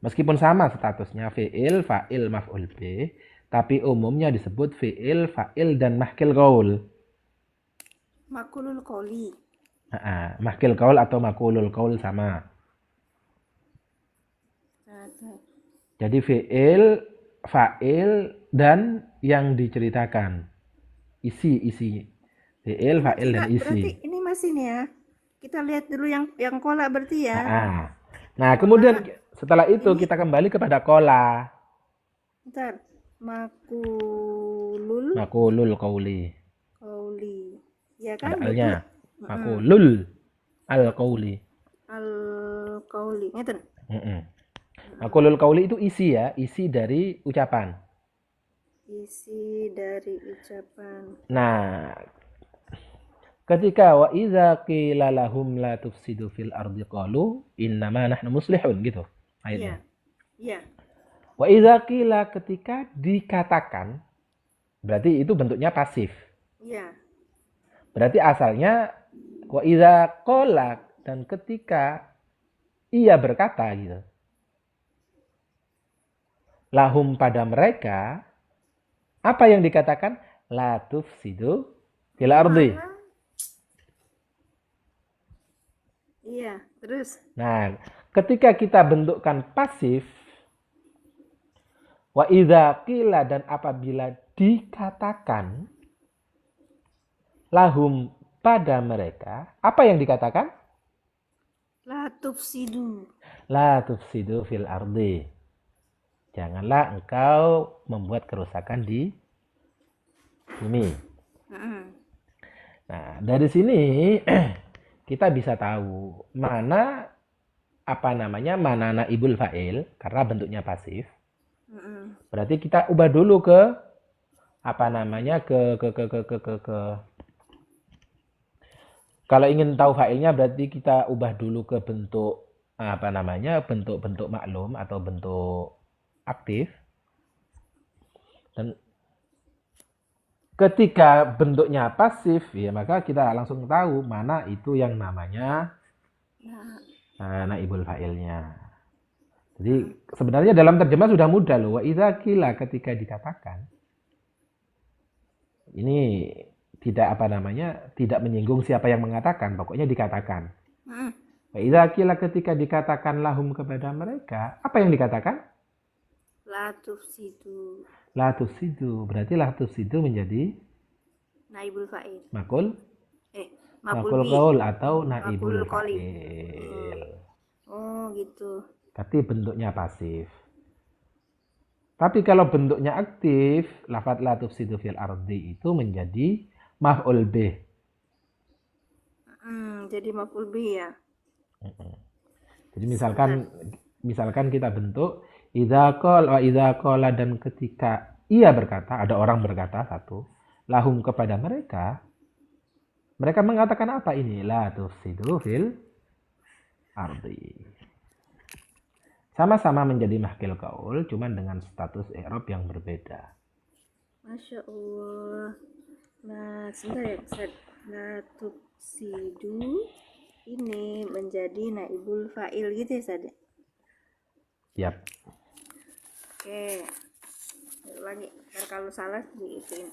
meskipun sama statusnya fi'il, fa'il, maf'ul bih, tapi umumnya disebut fi'il, fa'il, dan mahkil qaul. Makulul qauli. Mahkil qaul atau makulul qaul sama. Jadi fi'il, fa'il, dan yang diceritakan. Isi. Fi'il, fa'il, dan isi. Berarti ini masih nih ya. Kita lihat dulu yang qola berarti ya. Nah, kemudian setelah itu kita kembali kepada qola. Bentar. Makulul qauli. Ya kan? Alnya. Makulul al-qauli. Al-qauli. Ngeten. Makulul qauli itu isi ya, isi dari ucapan. Isi dari ucapan. Nah, ketika wa idza qila lahum la tufsidu fil ardi qalu innama nahnu muslihun gitu ayatnya. Iya. Wa idza qila ketika dikatakan berarti itu bentuknya pasif. Iya. Berarti asalnya wa idza qala dan ketika ia berkata gitu. Lahum pada mereka apa yang dikatakan? La tufsidu fil ardi. Iya, terus. Nah, ketika kita bentukkan pasif, Wa idza qila, dan apabila dikatakan lahum pada mereka, apa yang dikatakan? La tufsidu. La tufsidu fil ardi. Janganlah engkau membuat kerusakan di bumi. Nah, dari sini kita bisa tahu mana mana naibul fa'il karena bentuknya pasif. Berarti kita ubah dulu ke kalau ingin tahu fa'ilnya berarti kita ubah dulu ke bentuk bentuk-bentuk maklum atau bentuk aktif. Dan ketika bentuknya pasif, ya maka kita langsung tahu mana itu yang namanya naibul fa'ilnya. Jadi sebenarnya dalam terjemah sudah mudah loh. Wa idza qila, ketika dikatakan. Ini tidak tidak menyinggung siapa yang mengatakan, pokoknya dikatakan. Wa idza qila, ketika dikatakan lahum kepada mereka, apa yang dikatakan? La tufsidu. La tufsidu, berarti la tufsidu menjadi naibul fa'il. Makul Maf'ul qaul atau naibul Maf'ul qoli. fa'il. Oh, gitu. Tapi bentuknya pasif. Tapi kalau bentuknya aktif, lafadz la tufsidu fil ardi itu menjadi maf'ul bih. Jadi maf'ul bih ya. Jadi misalkan kita bentuk idza qala, dan ketika ia berkata, ada orang berkata satu, lahum kepada mereka mengatakan apa ini? La tufsidu fil ardi. Sama-sama menjadi mahkil qaul, cuman dengan status i'rab yang berbeda. Masya Allah. Nah, sebentar ya Ustaz. La tufsidu ini menjadi naibul fa'il gitu ya Ustaz? Yap. Oke. Ulangi. Kalau salah diituin.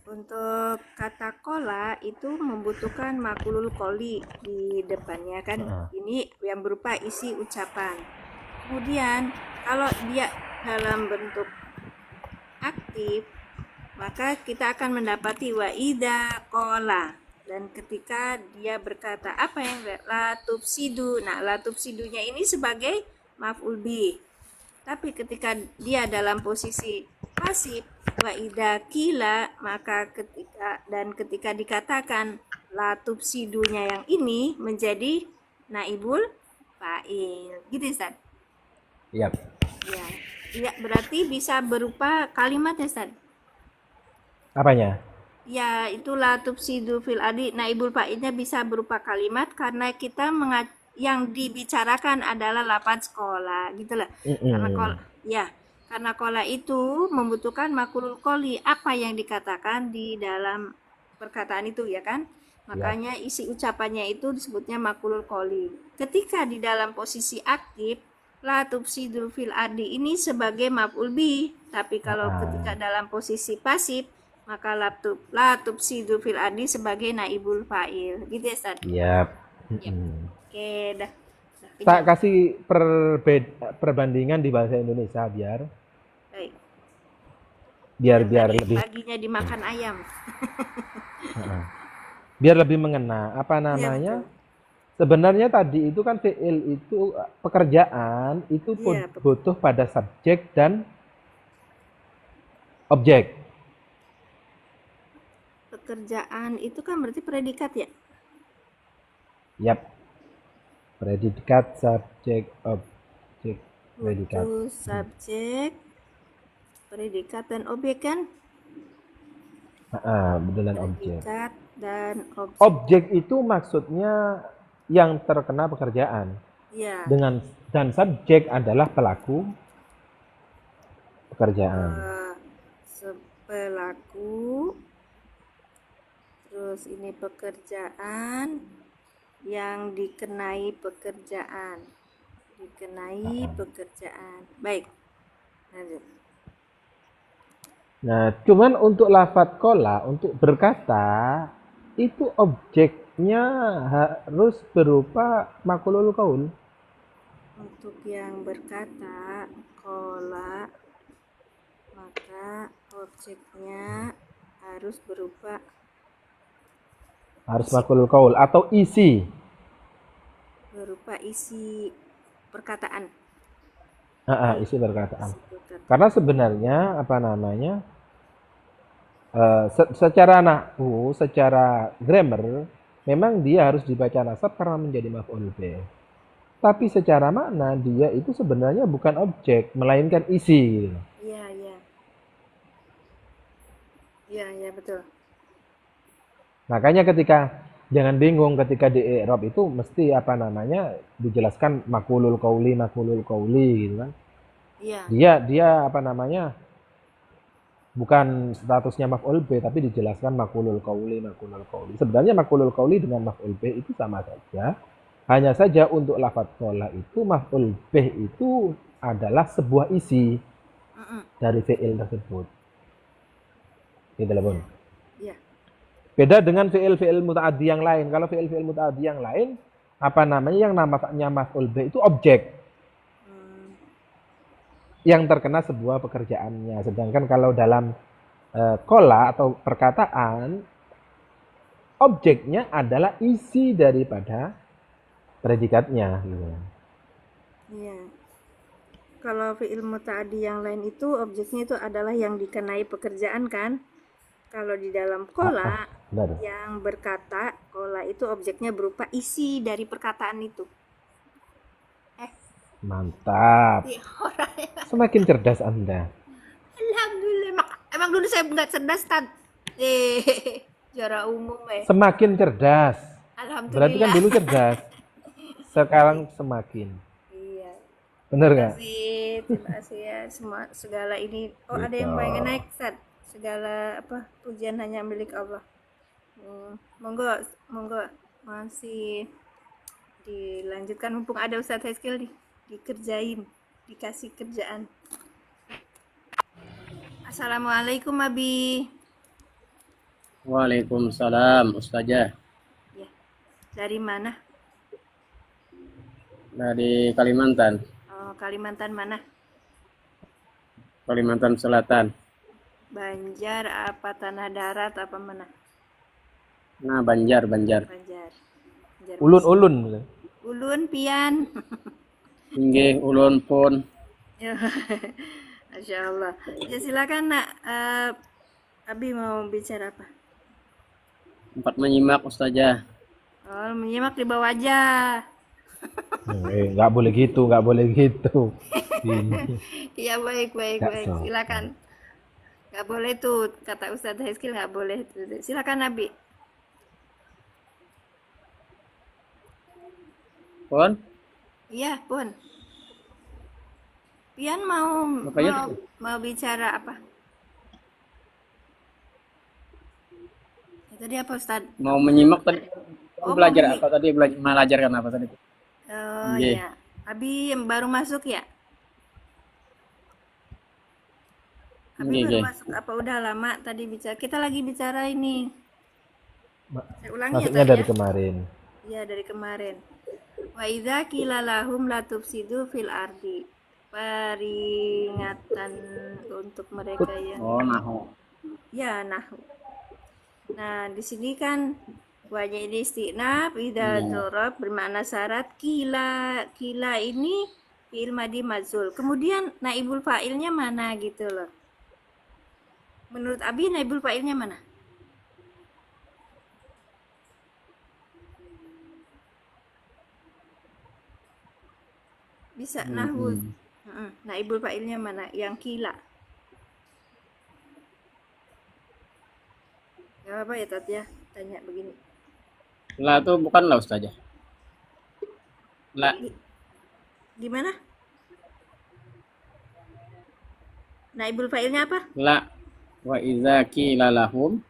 Untuk kata kola itu membutuhkan makulul koli di depannya kan. Ini yang berupa isi ucapan. Kemudian kalau dia dalam bentuk aktif, maka kita akan mendapati wa idza kola. Dan ketika dia berkata apa yang la tufsidu. Nah, la tufsidunya ini sebagai maf'ul bih. Tapi ketika dia dalam posisi pasif, wa idza qila, maka ketika dikatakan la tufsidunya yang ini menjadi naibul fa'il. Gitu Ustaz? Yap. Ya, berarti bisa berupa kalimat ya Ustaz? Apanya? Ya, itu la tufsidu fil ardi, naibul fa'ilnya bisa berupa kalimat karena kita yang dibicarakan adalah lafaz kola gitu lah. Karena kola itu membutuhkan makulul koli, apa yang dikatakan di dalam perkataan itu ya kan. Makanya isi ucapannya itu disebutnya makulul koli. Ketika di dalam posisi aktif, la tufsidu fil ardi ini sebagai maf'ul bih. Tapi kalau ketika dalam posisi pasif, maka la tufsidu fil ardi sebagai naibul fa'il. Gitu ya Ustaz? Yap. Oke, dah. Tak kasih perbandingan di bahasa Indonesia biar lebih paginya dimakan ayam. Biar lebih mengena. Apa namanya? Sebenarnya tadi itu kan fi'il itu pekerjaan itu butuh pada subjek dan objek. Pekerjaan itu kan berarti predikat ya? Yap. Predikat, subjek, objek, predikat. Butuh subjek, predikat dan objek kan? Betul, dan objek. Predikat dan objek. Objek itu maksudnya yang terkena pekerjaan. Iya. Dan subjek adalah pelaku pekerjaan. Pelaku. Terus ini pekerjaan yang dikenai pekerjaan. Baik. Lanjut. Nah, cuman untuk lafadz kola, untuk berkata, itu objeknya harus berupa makulul qaul. Untuk yang berkata kola, maka objeknya harus berupa Harus isi maf'ul qaul atau isi. perkataan. Isi perkataan. Isi perkataan. Karena sebenarnya apa namanya? Secara nahwu, secara grammar, memang dia harus dibaca nasab karena menjadi maf'ul bih. Tapi secara makna dia itu sebenarnya bukan objek, melainkan isi. Gitu. Iya, iya. Iya, iya betul. Makanya jangan bingung ketika di i'rab itu mesti apa namanya dijelaskan maqulul qauli gitu kan. Iya. Dia apa namanya bukan statusnya maf'ul bih tapi dijelaskan maqulul qauli. Sebenarnya maqulul qauli dengan maf'ul bih itu sama saja. Hanya saja untuk lafadz qola itu maf'ul bih itu adalah sebuah isi dari fi'il tersebut. Gitu loh, Bun. Iya. Beda dengan fi'il muta'addi yang lain. Kalau fi'il muta'addi yang lain, apa namanya yang namanya maf'ul bih itu objek yang terkena sebuah pekerjaannya. Sedangkan kalau dalam qola atau perkataan, objeknya adalah isi daripada predikatnya. Gitu. Iya. Kalau fi'il muta'addi yang lain itu objeknya itu adalah yang dikenai pekerjaan kan? Kalau di dalam kola Benar. yang berkata kola itu objeknya berupa isi dari perkataan itu. Mantap. Iya, orangnya. Semakin cerdas Anda. Alhamdulillah. Emang dulu saya nggak cerdas, Tad. Juara umum Semakin cerdas. Alhamdulillah. Berarti kan dulu cerdas. Sekarang semakin. Iya. Bener nggak? Terima kasih ya semua segala ini. Oh, Gitu. ada yang pengen naik, Tad. Segala pujian hanya milik Allah. Monggo masih dilanjutkan mumpung ada Ustadz Heskil dikerjain, dikasih kerjaan. Assalamualaikum Abi. Waalaikumsalam Ustazah. Ya. Dari mana? Dari Kalimantan. Oh, Kalimantan mana? Kalimantan Selatan. Banjar apa tanah darat apa mana? Nah, Banjar. Banjar. Ulun. Ulun pian. Inggih ulun pun. Masya Allah. Ya silakan nak. Abi mau bicara apa? Tempat menyimak Ustazah. Oh, menyimak di bawah aja. Nggak boleh gitu. Iya baik. Silakan. Nggak boleh tuh kata Ustadz Heskil, nggak boleh. Silakan Nabi. Pun? Iya pun. Pian mau bicara apa? Tadi apa Ustadz? Mau menyimak tadi. Belajar apa tadi? Belajarkan apa tadi? Oh iya. Abi baru masuk ya? Abi baru masuk apa udah lama tadi bicara? Kita lagi bicara ini. Saya ulangi Maksudnya ya, dari kemarin. Iya dari kemarin. Wa idza qila lahum la tufsidu fil ardi. Peringatan untuk mereka yang nahu. Ya, nahu. Nah, di sini kan wajah ini istinaf idza dzarab bermakna syarat kila ini fi'il madi mazul. Kemudian naibul fa'ilnya mana gitu loh. Menurut Abi naibul fa'ilnya mana? Bisa nahwu. Naibul fa'ilnya mana? Yang kila. Gak apa ya Tat ya, tanya begini. La itu bukan la Ustazah. La. Gimana? Naibul fa'ilnya apa? La. Wa idza qila lahum.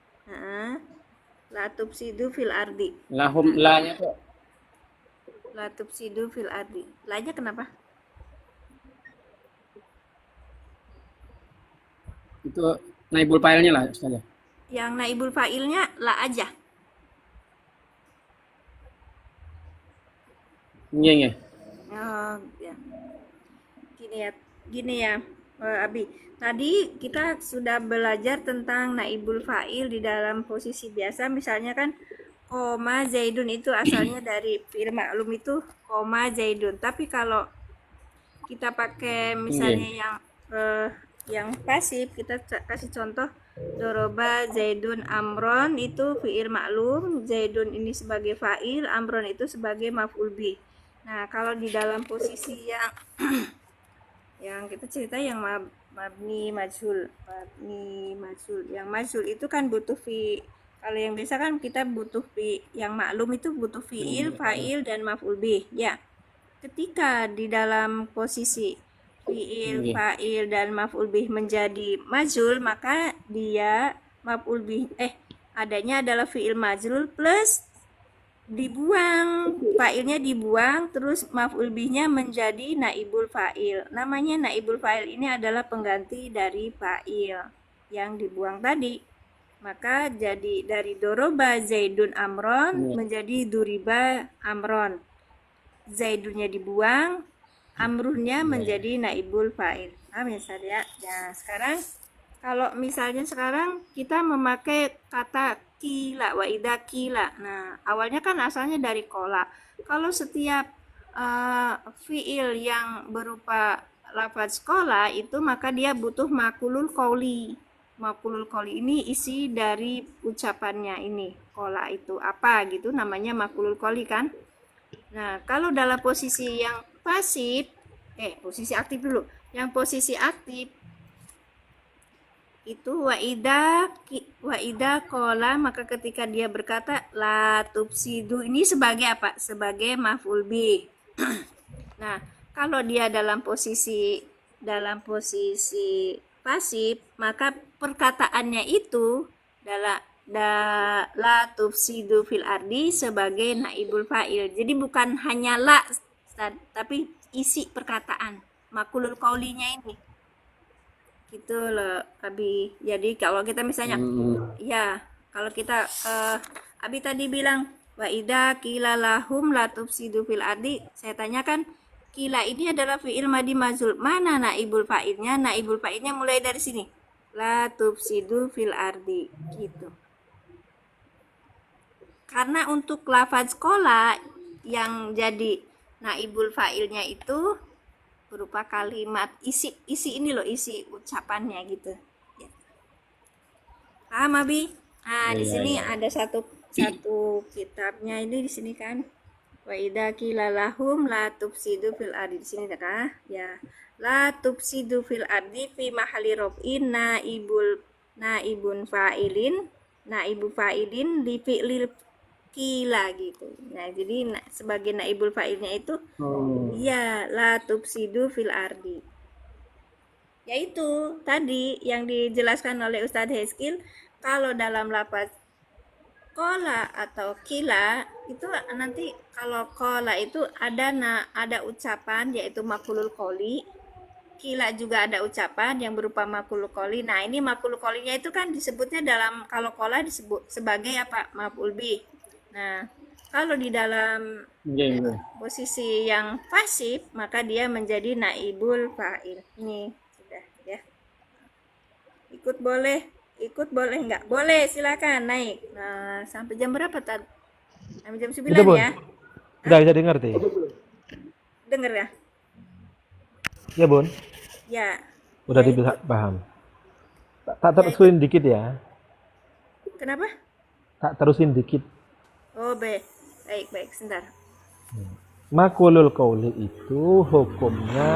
La tufsidu fil ardi. Lahum la-nya tuh. La tufsidu fil ardi. La-nya kenapa? Itu naibul fa'ilnya lah Ustazah. Yang naibul fa'ilnya la aja. Iya. Oh, ya. Gini ya, gini ya, Abi. Tadi kita sudah belajar tentang naibul fa'il di dalam posisi biasa. Misalnya kan koma Zaidun itu asalnya dari fi'il ma'lum itu koma Zaidun. Tapi kalau kita pakai misalnya yang pasif, kita kasih contoh doroba Zaidun Amron itu fi'il ma'lum, Zaidun ini sebagai fa'il, Amron itu sebagai maf'ul bih. Nah, kalau di dalam posisi yang kita cerita yang mabni majhul, yang majhul itu kan butuh fi. Kalau yang biasa kan kita butuh fi, yang maklum itu butuh fiil, fa'il dan maf'ul bih. Ya. Ketika di dalam posisi fiil, fa'il dan maf'ul bih menjadi majhul, maka dia maf'ul bih adanya adalah fiil majhul plus dibuang, fa'ilnya dibuang, terus maf'ul bihnya menjadi naibul fa'il. Namanya naibul fa'il ini adalah pengganti dari fa'il yang dibuang tadi. Maka jadi dari doroba Zaidun Amron menjadi duriba Amron. Zaidunnya dibuang, Amruhnya menjadi naibul fa'il. Misalnya, ya sekarang kalau misalnya sekarang kita memakai kata kila, wa idza kila. Nah, awalnya kan asalnya dari kola. Kalau setiap fiil yang berupa lafaz kola itu maka dia butuh makulul qauli. Makulul qauli ini isi dari ucapannya ini. Kola itu apa gitu namanya makulul qauli kan? Nah, kalau dalam posisi yang pasif, posisi aktif dulu. Yang posisi aktif itu waida kola, maka ketika dia berkata la tufsidu ini sebagai apa? Sebagai maf'ul bih. Nah, kalau dia dalam posisi pasif, maka perkataannya itu la tufsidu fil ardi sebagai naibul fa'il. Jadi bukan hanya la, tapi isi perkataan makulul qaulinya ini. Gitu loh, Abi. Jadi kalau kita misalnya ya, kalau kita Abi tadi bilang wa idza qila lahum la tufsidu fil ardi, saya tanyakan qila ini adalah fi'il madi majhul. Mana naibul fa'ilnya? Naibul fa'ilnya mulai dari sini. La tufsidu fil ardi gitu. Karena untuk lafaz kola yang jadi naibul fa'ilnya itu berupa kalimat isi ini loh, isi ucapannya gitu. Ya. Paham, Abi? Nah, di sini ada satu kitabnya ini di sini kan. Wa idza qila lahum la tufsidu fil ardi, di sini kan? Ya. La tufsidu fil ardi fi mahalli raf'in naibun fa'ilin, naibu fa'ilin li fi'lil kila gitu. Nah, jadi sebagai naibul fa'ilnya itu ya la tufsidu fil ardi. Yaitu tadi yang dijelaskan oleh Ustadz Heskil, kalau dalam lafaz kola atau kila itu nanti kalau kola itu ada ucapan yaitu makulul qoli. Kila juga ada ucapan yang berupa makulul qoli. Nah, ini makulul qolinya itu kan disebutnya dalam, kalau kola disebut sebagai apa? Maf'ul bih. Nah, kalau di dalam posisi yang pasif, maka dia menjadi naibul fa'il. Ini sudah ya. Ikut boleh nggak? Boleh, silakan naik. Nah, sampai jam berapa tadi? Sampai jam 9 Udah, Bun. ya. Udah bisa dengar deh. Dengar ya? Ya, Bun. Ya. Udah bisa paham. Tak terusin dikit ya. Kenapa? Tak terusin dikit. Oh, baik, sebentar. Makulul qauli itu hukumnya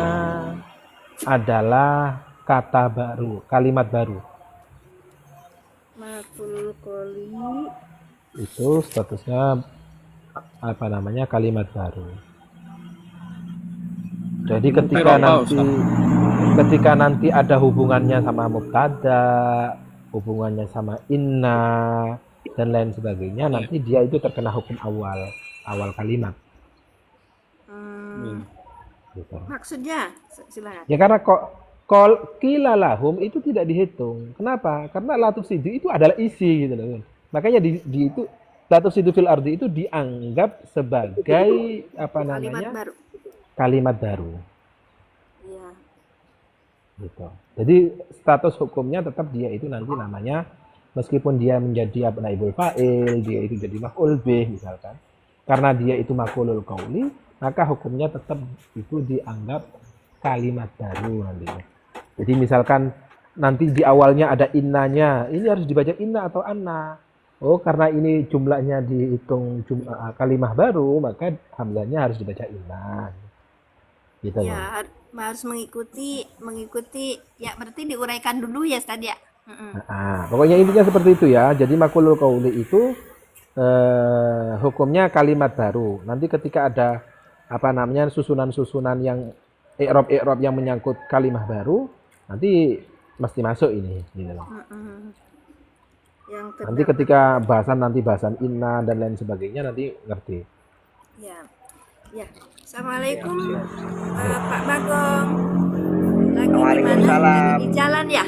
adalah kata baru, kalimat baru. Makulul qauli Itu statusnya kalimat baru. Jadi ketika nanti ada hubungannya sama mubtada, hubungannya sama inna dan lain sebagainya, nanti dia itu terkena hukum awal kalimat. Gitu. Maksudnya, silakan. Ya karena qila lahum itu tidak dihitung. Kenapa? Karena la tufsidu itu adalah isi gitu loh. Makanya di itu la tufsidu fil ardi itu dianggap sebagai Kalimat baru. kalimat baru. Iya. Gitu. Jadi status hukumnya tetap dia itu nanti namanya, meskipun dia menjadi naibul fa'il, dia itu jadi maf'ul bih misalkan. Karena dia itu maf'ulul qauli, maka hukumnya tetap itu dianggap kalimat baru nantinya. Jadi misalkan nanti di awalnya ada innanya, ini harus dibaca inna atau anna. Oh, karena ini jumlahnya dihitung kalimah baru, maka hamzahnya harus dibaca inna. Gitu loh. Ya, harus mengikuti ya berarti diuraikan dulu ya Ustaz ya. Pokoknya intinya seperti itu ya. Jadi maqulul qauli itu hukumnya kalimat baru. Nanti ketika ada apa namanya susunan-susunan yang i'rab yang menyangkut kalimah baru, nanti mesti masuk ini gitu loh. Yang Nanti ketika bahasan inna dan lain sebagainya nanti ngerti. ya. Ya. Assalamualaikum Pak Bagong. Lagi di mana? Waalaikumsalam. Di jalan ya?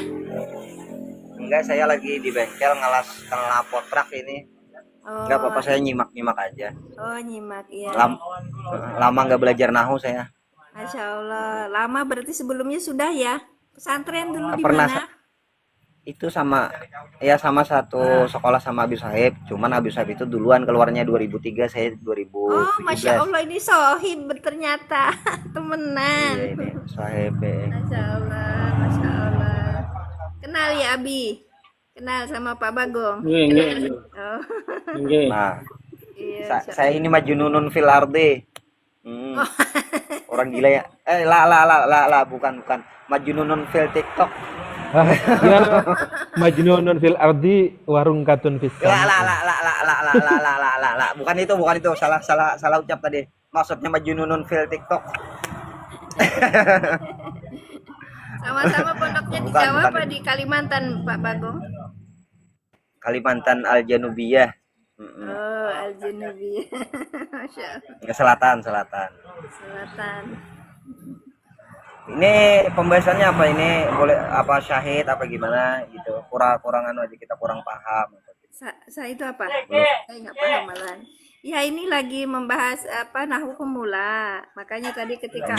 Enggak, saya lagi di bengkel ngelap potrak ini. Oh, Enggak apa-apa, saya nyimak aja. oh nyimak ya. Lama nggak belajar nahu saya. Masya Allah. Lama berarti sebelumnya sudah ya? Pesantren dulu di Pernah mana? Itu sama satu sekolah sama Abi Sahib. Cuman Abi Sahib itu duluan keluarnya 2003, saya 2017. Oh, Masya Allah, ini sohib ternyata. Temenan. Iya, ini Sahib. Masya Allah, Masya Allah. Kenal ya Abi? Kenal sama Pak Bagong? Nggih. Oh, Nggih. Nah, iya. saya ini majnunun fil ardi. Orang gila ya. La, bukan. Majnunun fil TikTok. Ya, majnunun fil ardi warung katun fis La, bukan itu. Salah ucap tadi. Maksudnya majnunun fil TikTok. Sama-sama pondoknya di Bukan, Jawa bukan. apa di Kalimantan, Pak Bagong? Kalimantan Al-Janubiyah. Oh, Al-Junubiyah. Masya Allah. Selatan. Selatan. Ini pembahasannya apa ini? Boleh apa syahid apa gimana gitu? Kurang aja, kita kurang paham. Saya itu apa? Saya nggak paham malahan. Ya ini lagi membahas apa nahwu pemula. Makanya tadi ketika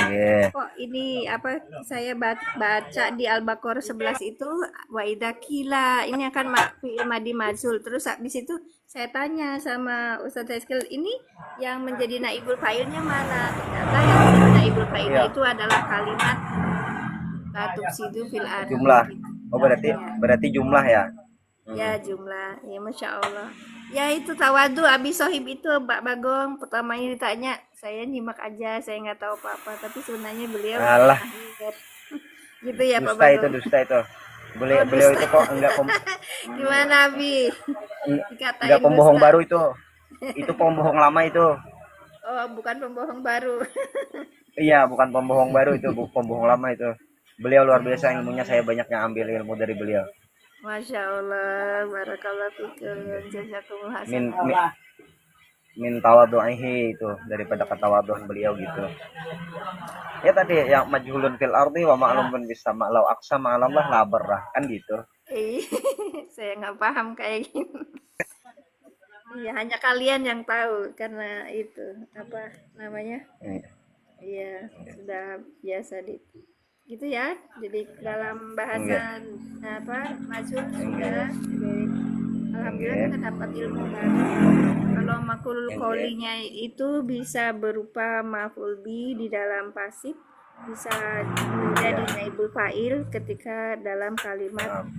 kok ini apa saya baca di Al-Baqarah 11 itu wa idza qila ini akan fi'il madi majhul. Terus habis itu saya tanya sama Ustaz Eskil ini yang menjadi naibul fa'ilnya mana? Ternyata yang menjadi naibul fa'ilnya itu adalah kalimat la tufsidu fil ardi. Jumlah. Oh berarti jumlah ya. Ya jumlah, ya Masya Allah. Ya itu tawadu Abi Sohib itu Pak Bagong. Pertamanya ditanya, saya nyimak aja, saya nggak tahu apa-apa. Tapi sebenarnya beliau Alah. gitu ya Pak Bagong. Dusta itu. Beliau itu kok enggak Gimana Abi? Dikatain enggak pembohong dusta. baru itu. Itu pembohong lama itu. Oh bukan pembohong baru. Iya, bukan pembohong baru itu, pembohong lama itu. Beliau luar biasa ilmunya, saya banyak yang ambil ilmu dari beliau. Masya Allah, barakallah fikum, jazakumullah Min hasanah. tawadhu'ihi itu, daripada ketawaduan beliau gitu. Ya tadi yang majhulun fil ardi wa ma'lumun bis sama law aqsama 'ala Allah la barrah, kan gitu. Saya nggak paham kayak gini. Iya, hanya kalian yang tahu karena itu apa namanya? Iya, sudah biasa gitu ya. Jadi dalam bahasan apa majhul sudah. Jadi, alhamdulillah kita dapat ilmu baru. Kalau maqulul qaulinya itu bisa berupa maf'ul bi di dalam pasif, bisa menjadi naibul fa'il ketika dalam kalimat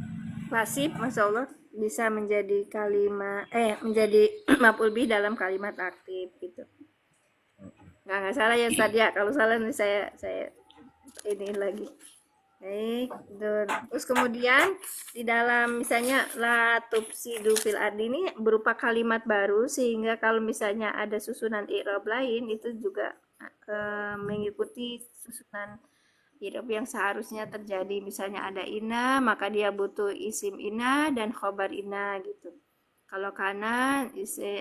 pasif, Masya Allah, bisa menjadi kalimat menjadi maf'ul bi dalam kalimat aktif gitu. Nggak salah ya Ustaz ya. Kalau salah nih saya ini lagi. Baik, terus kemudian di dalam misalnya la tufsidu fil ardi ini berupa kalimat baru, sehingga kalau misalnya ada susunan i'rab lain itu juga mengikuti susunan i'rab yang seharusnya terjadi. Misalnya ada ina, maka dia butuh isim ina dan khobar ina gitu. Kalau kana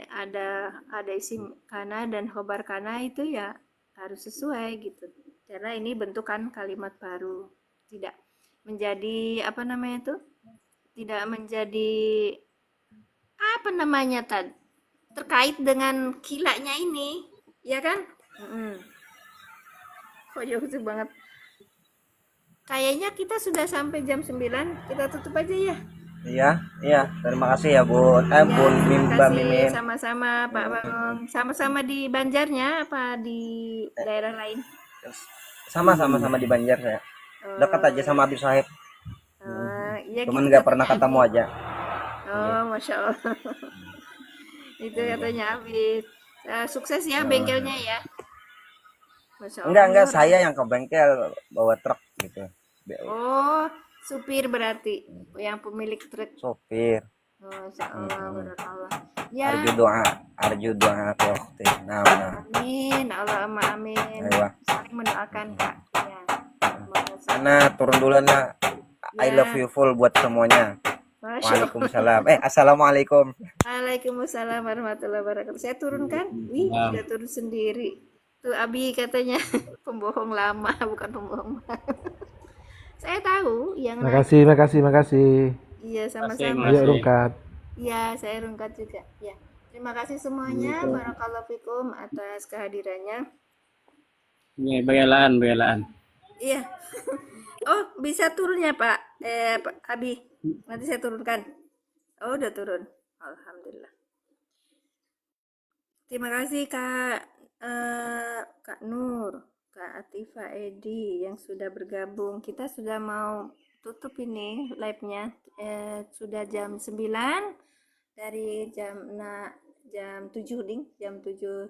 ada isim kana dan khobar kana itu ya harus sesuai gitu. Karena ini bentukan kalimat baru, tidak menjadi apa namanya itu, tidak menjadi apa namanya terkait dengan kilanya ini, ya kan? Kok jauh banget. Kayaknya kita sudah sampai jam 9. Kita tutup aja ya. Iya, iya. Terima kasih ya, Bu. Ya, Bun terima Mbak kasih Mimin. sama-sama Pak Bagong. Sama-sama di Banjarnya apa di daerah lain? Sama di Banjar saya. Dekat aja sama Habib Sahib. Iya Cuman gitu nggak pernah katanya. ketemu aja. Oh, Masya Allah. Itu katanya Habib. Sukses ya bengkelnya ya. Masya Allah. Enggak, saya yang ke bengkel bawa truk gitu. Oh, supir berarti. Yang pemilik truk. Sopir. Masya Allah, barakallah. Ya, Arju doa ke waktu. Nah. amin. Allahumma amin. Ayo. Saling mendoakan, Kak. Ya. Karena turun dulu nah. I Ya. love you full buat semuanya. Masya Allah. Waalaikumsalam. Assalamualaikum. Waalaikumsalam warahmatullahi wabarakatuh. Saya turun kan? Wih, udah turun sendiri. Tuh Abi katanya pembohong lama, bukan pembohong baru. Saya tahu yang Makasih. Iya, sama-sama. Ayo rungkat. Iya, saya rungkat juga. Ya. Terima kasih semuanya. Barakallahu fikum atas kehadirannya. Ini begalaan. Iya. Oh, bisa turun ya, Pak? Pak Abi. Nanti saya turunkan. Oh, udah turun. Alhamdulillah. Terima kasih Kak Nur, Kak Atifa, Edi yang sudah bergabung. Kita sudah mau tutup ini live-nya. Sudah jam 9 dari jam 7 ding, jam 7.24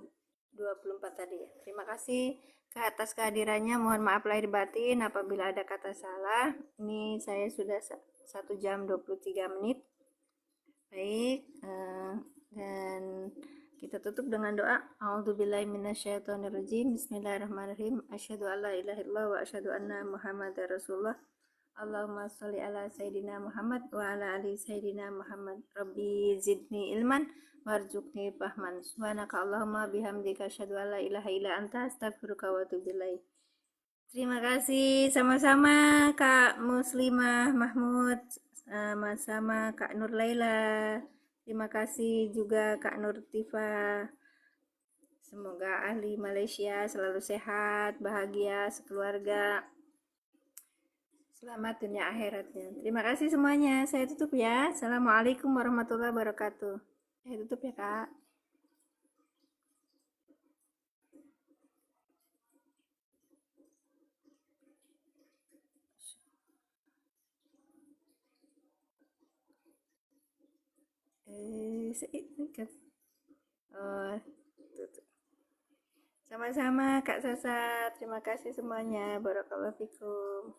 tadi ya. Terima kasih atas kehadirannya. Mohon maaf lahir batin apabila ada kata salah. Ini saya sudah 1 jam 23 menit. Baik, dan kita tutup dengan doa. A'udzubillahi minasyaitonirrajim. Bismillahirrahmanirrahim. Asyhadu alla ilaha illallah wa asyhadu anna Muhammadar Rasulullah. Allahumma sholli ala sayyidina Muhammad wa ala ali sayyidina Muhammad. Rabbi zidni ilman warzuqni fahman. Subhanaka Allahumma bihamdika asyhadu alla ilaha illa anta astaghfiruka wa atubu ilaik. Terima kasih sama-sama Kak Muslimah Mahmud, sama-sama Kak Nur Laila. Terima kasih juga Kak Nur Tifa. Semoga ahli Malaysia selalu sehat, bahagia, sekeluarga. Selamat dunia akhiratnya. Terima kasih semuanya. Saya tutup ya. Assalamualaikum warahmatullahi wabarakatuh. Saya tutup ya, Kak. Sama-sama Kak Sasa. Terima kasih semuanya. Barakallahu fikum.